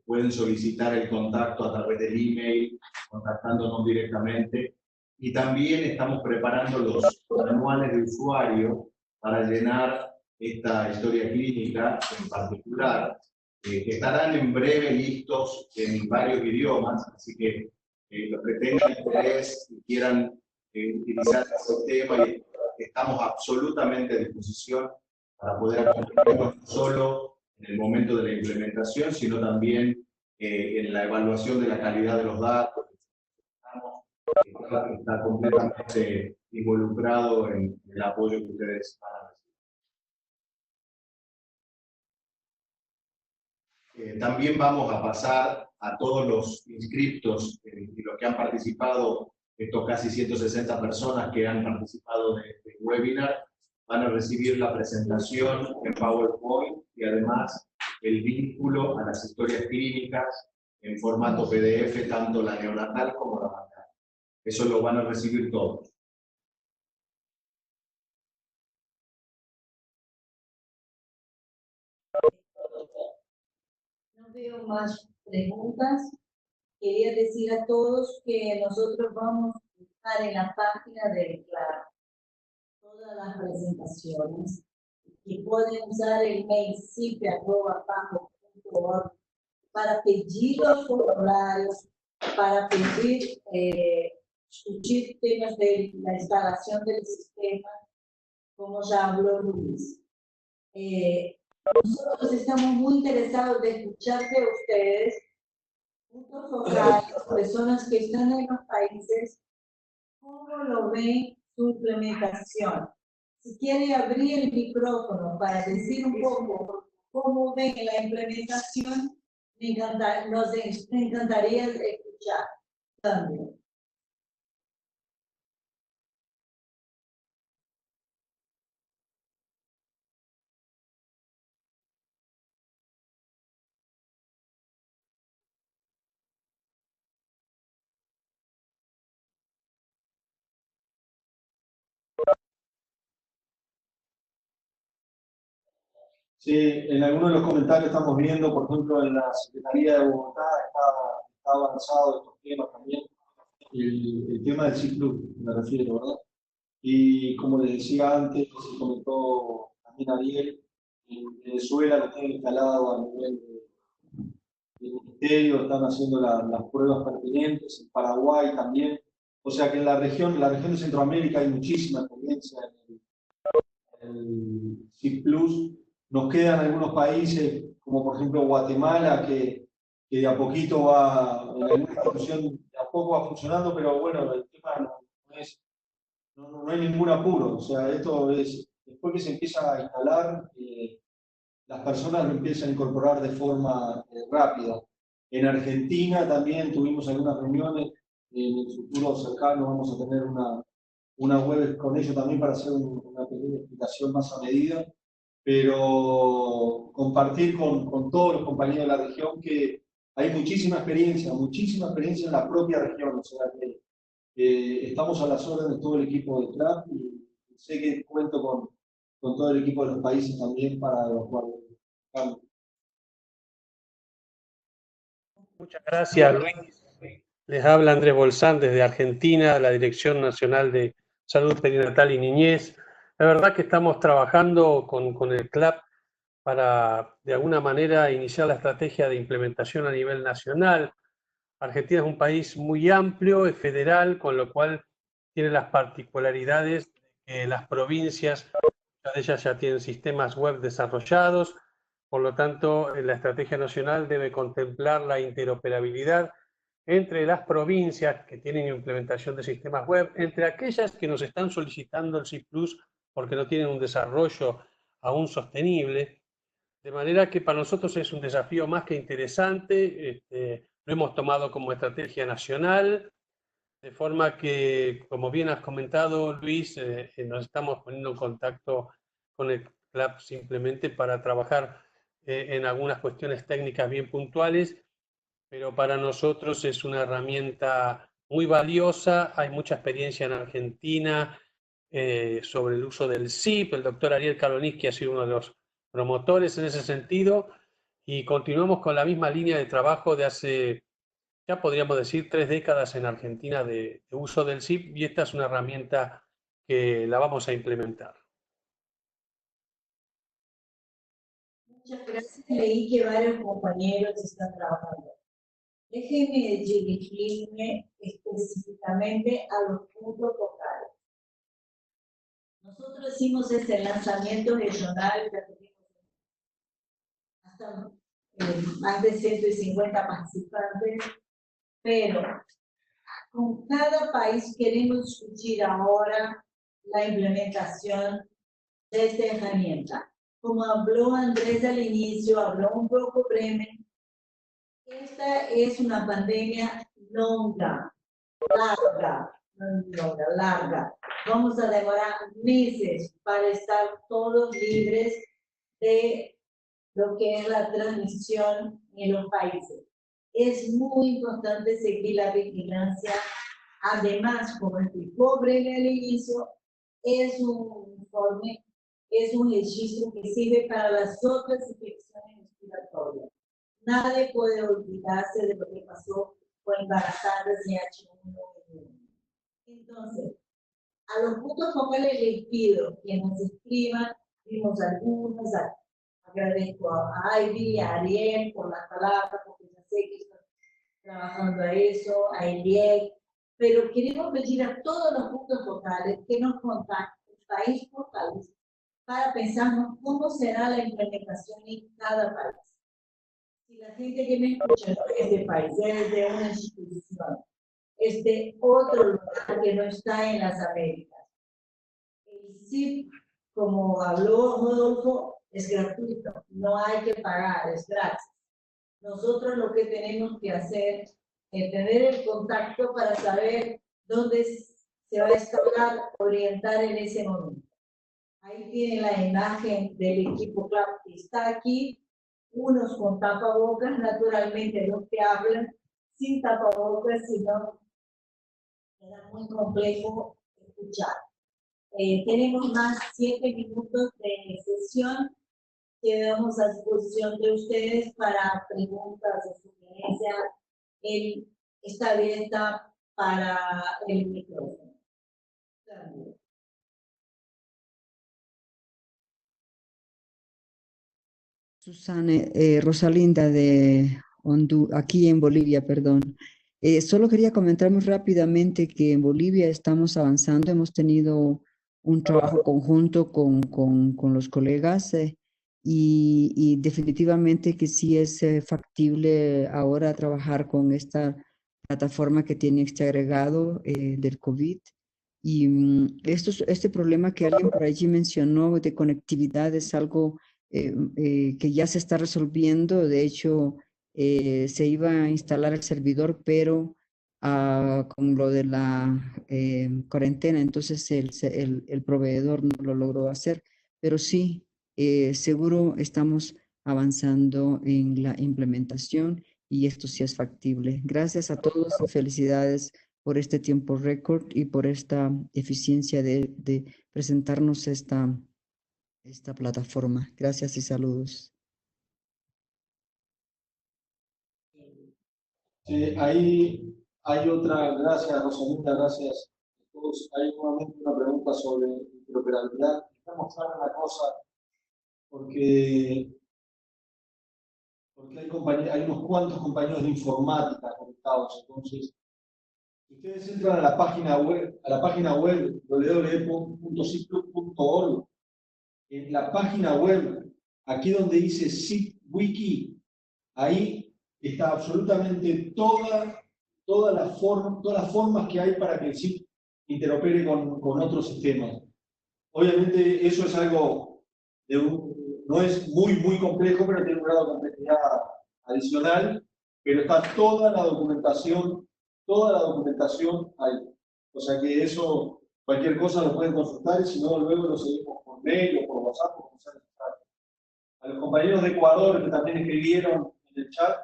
pueden solicitar el contacto a través del email, contactándonos directamente, y también estamos preparando los manuales de usuario para llenar esta historia clínica en particular, que estarán en breve listos en varios idiomas, así que los que tengan interés y quieran utilizar ese tema, estamos absolutamente a disposición para poder acompañarnos no solo en el momento de la implementación, sino también en la evaluación de la calidad de los datos. Está completamente involucrado en el apoyo que ustedes van a recibir. También vamos a pasar a todos los inscriptos y los que han participado, estos casi 160 personas que han participado de este webinar, van a recibir la presentación en PowerPoint y además el vínculo a las historias clínicas en formato PDF, tanto la neonatal como la materna. Eso lo van a recibir todos. No veo más preguntas. Quería decir a todos que nosotros vamos a buscar en la página de CLAP todas las presentaciones y pueden usar el mail cip@pajo.org para pedir los formularios, para pedir discutir temas de la instalación del sistema, como ya habló Luis. Nosotros estamos muy interesados de escuchar de ustedes, puntos focales, personas que están en los países, cómo lo ven su implementación. Si quiere abrir el micrófono para decir un poco cómo ven la implementación, nos encantaría escuchar también. Sí, en algunos de los comentarios estamos viendo, por ejemplo, en la Secretaría de Bogotá está avanzado estos temas también. El tema del ciclo, me refiero, ¿verdad? Y como les decía antes, se comentó también Ariel, en Venezuela lo tienen instalado a nivel del ministerio, están haciendo las pruebas pertinentes, en Paraguay también. O sea que en la región de Centroamérica hay muchísima experiencia en el CIP Plus. Nos quedan algunos países, como por ejemplo Guatemala, que de a poquito va, en alguna institución de a poco va funcionando, pero bueno, el tema no es no hay ningún apuro. O sea, esto es, después que se empieza a instalar, las personas lo empiezan a incorporar de forma rápida. En Argentina también tuvimos algunas reuniones, en el futuro cercano vamos a tener una web con ellos también para hacer una pequeña explicación más a medida, pero compartir con todos los compañeros de la región que hay muchísima experiencia en la propia región, o sea que estamos a las órdenes de todo el equipo de CLAP y sé que cuento con todo el equipo de los países también para los cuales. Muchas gracias, Luis. Les habla Andrés Bolsán desde Argentina, la Dirección Nacional de Salud Perinatal y Niñez. La verdad que estamos trabajando con el CLAP para, de alguna manera, iniciar la estrategia de implementación a nivel nacional. Argentina es un país muy amplio, es federal, con lo cual tiene las particularidades de que las provincias, muchas de ellas ya tienen sistemas web desarrollados, por lo tanto, la estrategia nacional debe contemplar la interoperabilidad entre las provincias que tienen implementación de sistemas web, entre aquellas que nos están solicitando el CIP Plus porque no tienen un desarrollo aún sostenible, de manera que para nosotros es un desafío más que interesante. Lo hemos tomado como estrategia nacional, de forma que, como bien has comentado, Luis, nos estamos poniendo en contacto con el CLAP simplemente para trabajar en algunas cuestiones técnicas bien puntuales, pero para nosotros es una herramienta muy valiosa. Hay mucha experiencia en Argentina sobre el uso del CIP. El doctor Ariel Kaloniski ha sido uno de los promotores en ese sentido, y continuamos con la misma línea de trabajo de hace, ya podríamos decir, 3 décadas en Argentina de uso del CIP, y esta es una herramienta que la vamos a implementar. Muchas gracias. Leí que varios compañeros están trabajando. Déjenme dirigirme específicamente a los puntos focales. Nosotros hicimos este lanzamiento regional, ya tenemos hasta más de 150 participantes, pero con cada país queremos discutir ahora la implementación de esta herramienta. Como habló Andrés al inicio, habló un poco Bremen, esta es una pandemia larga. Vamos a demorar meses para estar todos libres de lo que es la transmisión en los países. Es muy importante seguir la vigilancia. Además, como explicó Bremen al inicio, es un informe, es un registro que sirve para las otras infecciones respiratorias. Nadie puede olvidarse de lo que pasó con embarazadas y H1N1. Entonces, a los puntos focales les pido que nos escriban, vimos algunos, agradezco a Ivy, a Ariel por las palabras, porque ya sé que están trabajando a eso, a Eliel, pero queremos pedir a todos los puntos focales que nos contacten país por país para pensarnos cómo será la implementación en cada país. Si la gente que me escucha no es de país, es de una institución, es de otro lugar que no está en las Américas. El CIP, como habló Rodolfo, es gratuito, no hay que pagar, es gratis. Nosotros lo que tenemos que hacer es tener el contacto para saber dónde se va a instaurar, orientar en ese momento. Ahí tienen la imagen del equipo CLAP que está aquí, unos con tapabocas, naturalmente los que hablan sin tapabocas, sino era muy complejo escuchar. Tenemos más 7 minutos de sesión. Quedamos a disposición de ustedes para preguntas o sugerencias. Está abierta para el micrófono. Susana, Rosalinda de aquí en Bolivia, perdón. Solo quería comentar muy rápidamente que en Bolivia estamos avanzando, hemos tenido un trabajo conjunto con los colegas y definitivamente que sí es factible ahora trabajar con esta plataforma que tiene este agregado del COVID. Y este problema que alguien por allí mencionó de conectividad es algo que ya se está resolviendo. De hecho, se iba a instalar el servidor, pero con lo de la cuarentena, entonces el proveedor no lo logró hacer. Pero sí, seguro estamos avanzando en la implementación y esto sí es factible. Gracias a todos y felicidades por este tiempo récord y por esta eficiencia de presentarnos esta plataforma. Gracias y saludos. Ahí hay otra, gracias Rosalinda, gracias a todos. Hay nuevamente una pregunta sobre interoperabilidad. Estamos claros en la cosa porque hay unos cuantos compañeros de informática conectados. Entonces, si ustedes entran a la página web www.cipclub.org, en la página web, aquí donde dice CIP Wiki, ahí está absolutamente todas las formas que hay para que el CIP interopere con otros sistemas. Obviamente eso es algo no es muy complejo, pero tiene un grado de complejidad adicional, pero está toda la documentación ahí. O sea que eso, cualquier cosa lo pueden consultar y si no, luego lo seguimos por mail o por WhatsApp. A los compañeros de Ecuador que también escribieron en el chat,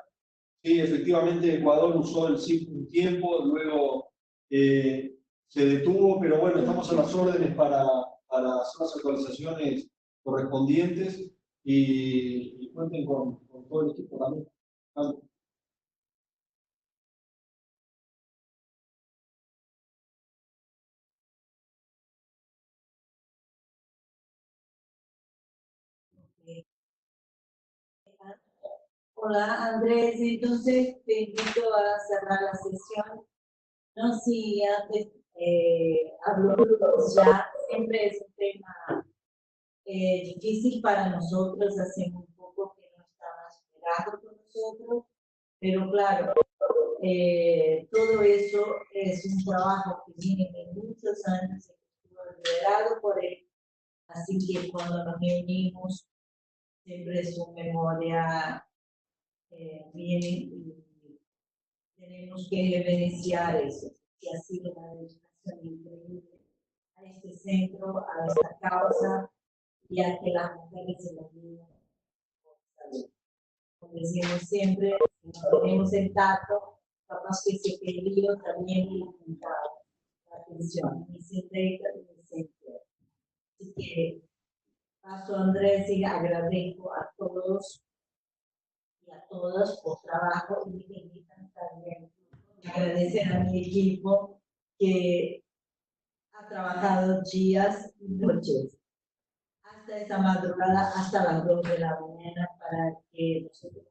sí, efectivamente Ecuador usó el CIP un tiempo, luego se detuvo, pero bueno, estamos a las órdenes para hacer las actualizaciones correspondientes y cuenten con todo el equipo también. Hola Andrés, entonces te invito a cerrar la sesión. No, si antes habló ya, siempre es un tema difícil para nosotros, hace un poco que no estamos esperando con nosotros, pero claro, todo eso es un trabajo que viene de muchos años, que estuvo liderado por él, así que cuando nos reunimos, siempre su memoria viene y tenemos que evidenciar eso, que ha sido una dedicación increíble a este centro, a esta causa y a que las mujeres y los niños, como decimos siempre, si no tenemos el dato, capaz que ese peligro también implica la atención, ni se entrega ni se entrega. Así que paso Andrés y agradezco a todos y a todas por trabajo y me invitan también a agradecer a mi equipo que ha trabajado días y noches hasta esta madrugada, hasta las 2 de la mañana para que nosotros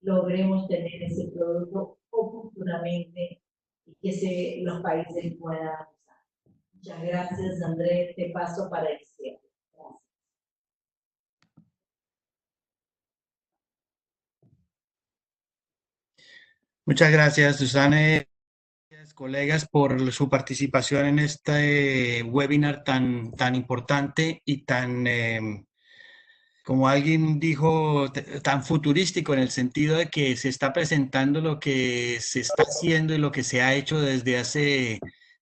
logremos tener ese producto oportunamente y que los países puedan usar. Muchas gracias, Andrés. Te paso para el cierre. Gracias. Muchas gracias, Susana. Gracias, colegas, por su participación en este webinar tan importante y tan, como alguien dijo, tan futurístico, en el sentido de que se está presentando lo que se está haciendo y lo que se ha hecho desde hace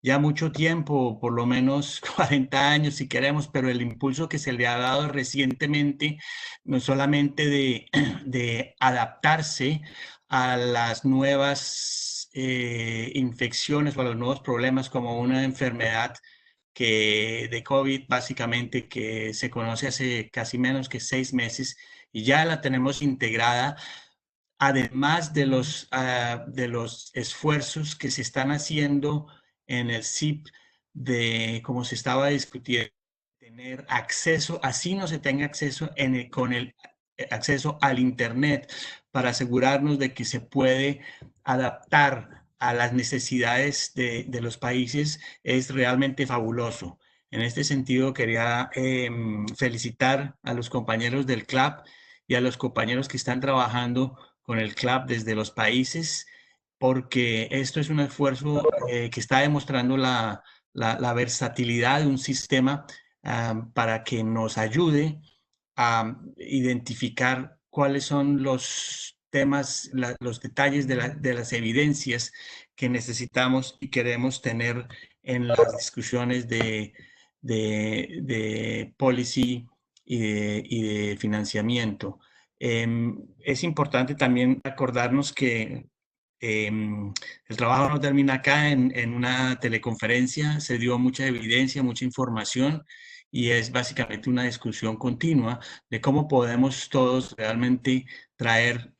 ya mucho tiempo, por lo menos 40 años si queremos, pero el impulso que se le ha dado recientemente, no solamente de adaptarse a las nuevas infecciones o a los nuevos problemas como una enfermedad de COVID, básicamente, que se conoce hace casi menos que 6 meses y ya la tenemos integrada, además de los esfuerzos que se están haciendo en el CIP, como se estaba discutiendo, tener acceso, así no se tenga acceso con el acceso al Internet, para asegurarnos de que se puede adaptar a las necesidades de los países, es realmente fabuloso. En este sentido, quería felicitar a los compañeros del CLAP y a los compañeros que están trabajando con el CLAP desde los países, porque esto es un esfuerzo que está demostrando la la versatilidad de un sistema para que nos ayude a identificar cuáles son los temas, los detalles de las evidencias que necesitamos y queremos tener en las discusiones de policy y de financiamiento. Es importante también acordarnos que el trabajo no termina acá en una teleconferencia, se dio mucha evidencia, mucha información y es básicamente una discusión continua de cómo podemos todos realmente traer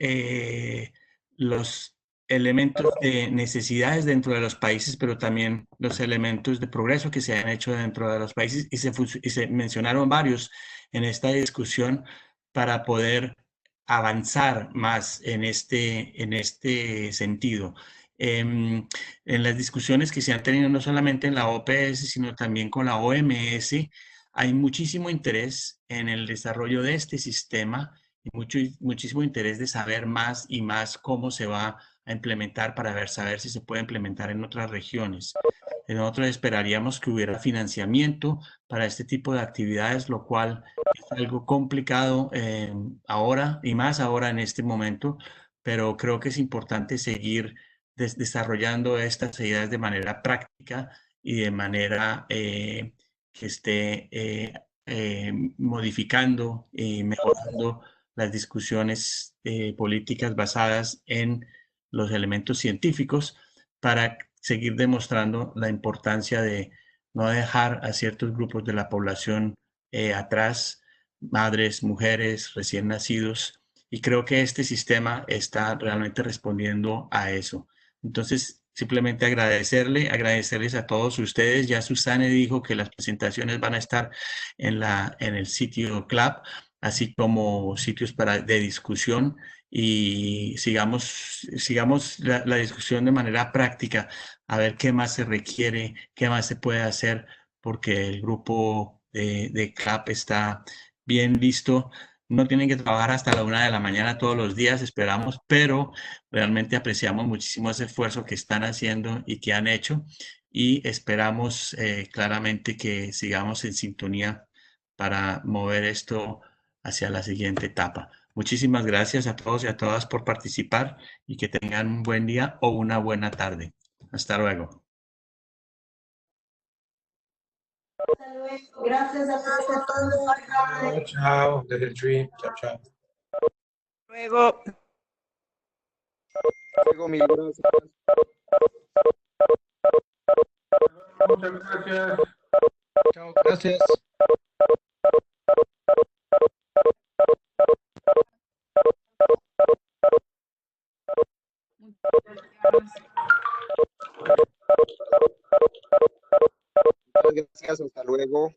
los elementos de necesidades dentro de los países, pero también los elementos de progreso que se han hecho dentro de los países y se mencionaron varios en esta discusión para poder avanzar más en este sentido. En las discusiones que se han tenido no solamente en la OPS, sino también con la OMS, hay muchísimo interés en el desarrollo de este sistema y muchísimo interés de saber más y más cómo se va a implementar para saber si se puede implementar en otras regiones. Nosotros esperaríamos que hubiera financiamiento para este tipo de actividades, lo cual es algo complicado ahora y más ahora en este momento, pero creo que es importante seguir desarrollando estas ideas de manera práctica y de manera que esté modificando y mejorando las discusiones políticas basadas en los elementos científicos para seguir demostrando la importancia de no dejar a ciertos grupos de la población atrás, madres, mujeres, recién nacidos, y creo que este sistema está realmente respondiendo a eso. Entonces, simplemente agradecerles a todos ustedes. Ya Susana dijo que las presentaciones van a estar en el sitio Club, así como sitios de discusión y sigamos la discusión de manera práctica, a ver qué más se requiere, qué más se puede hacer, porque el grupo de CAP está bien listo. No tienen que trabajar hasta la 1 de la mañana todos los días, esperamos, pero realmente apreciamos muchísimo ese esfuerzo que están haciendo y que han hecho y esperamos claramente que sigamos en sintonía para mover esto hacia la siguiente etapa. Muchísimas gracias a todos y a todas por participar y que tengan un buen día o una buena tarde. Hasta luego. Hasta luego. Gracias a todos. Chao, desde el tree. Chao, chao. Luego. Luego, mil gracias. Muchas gracias. Chao, gracias. Muchas gracias, hasta luego.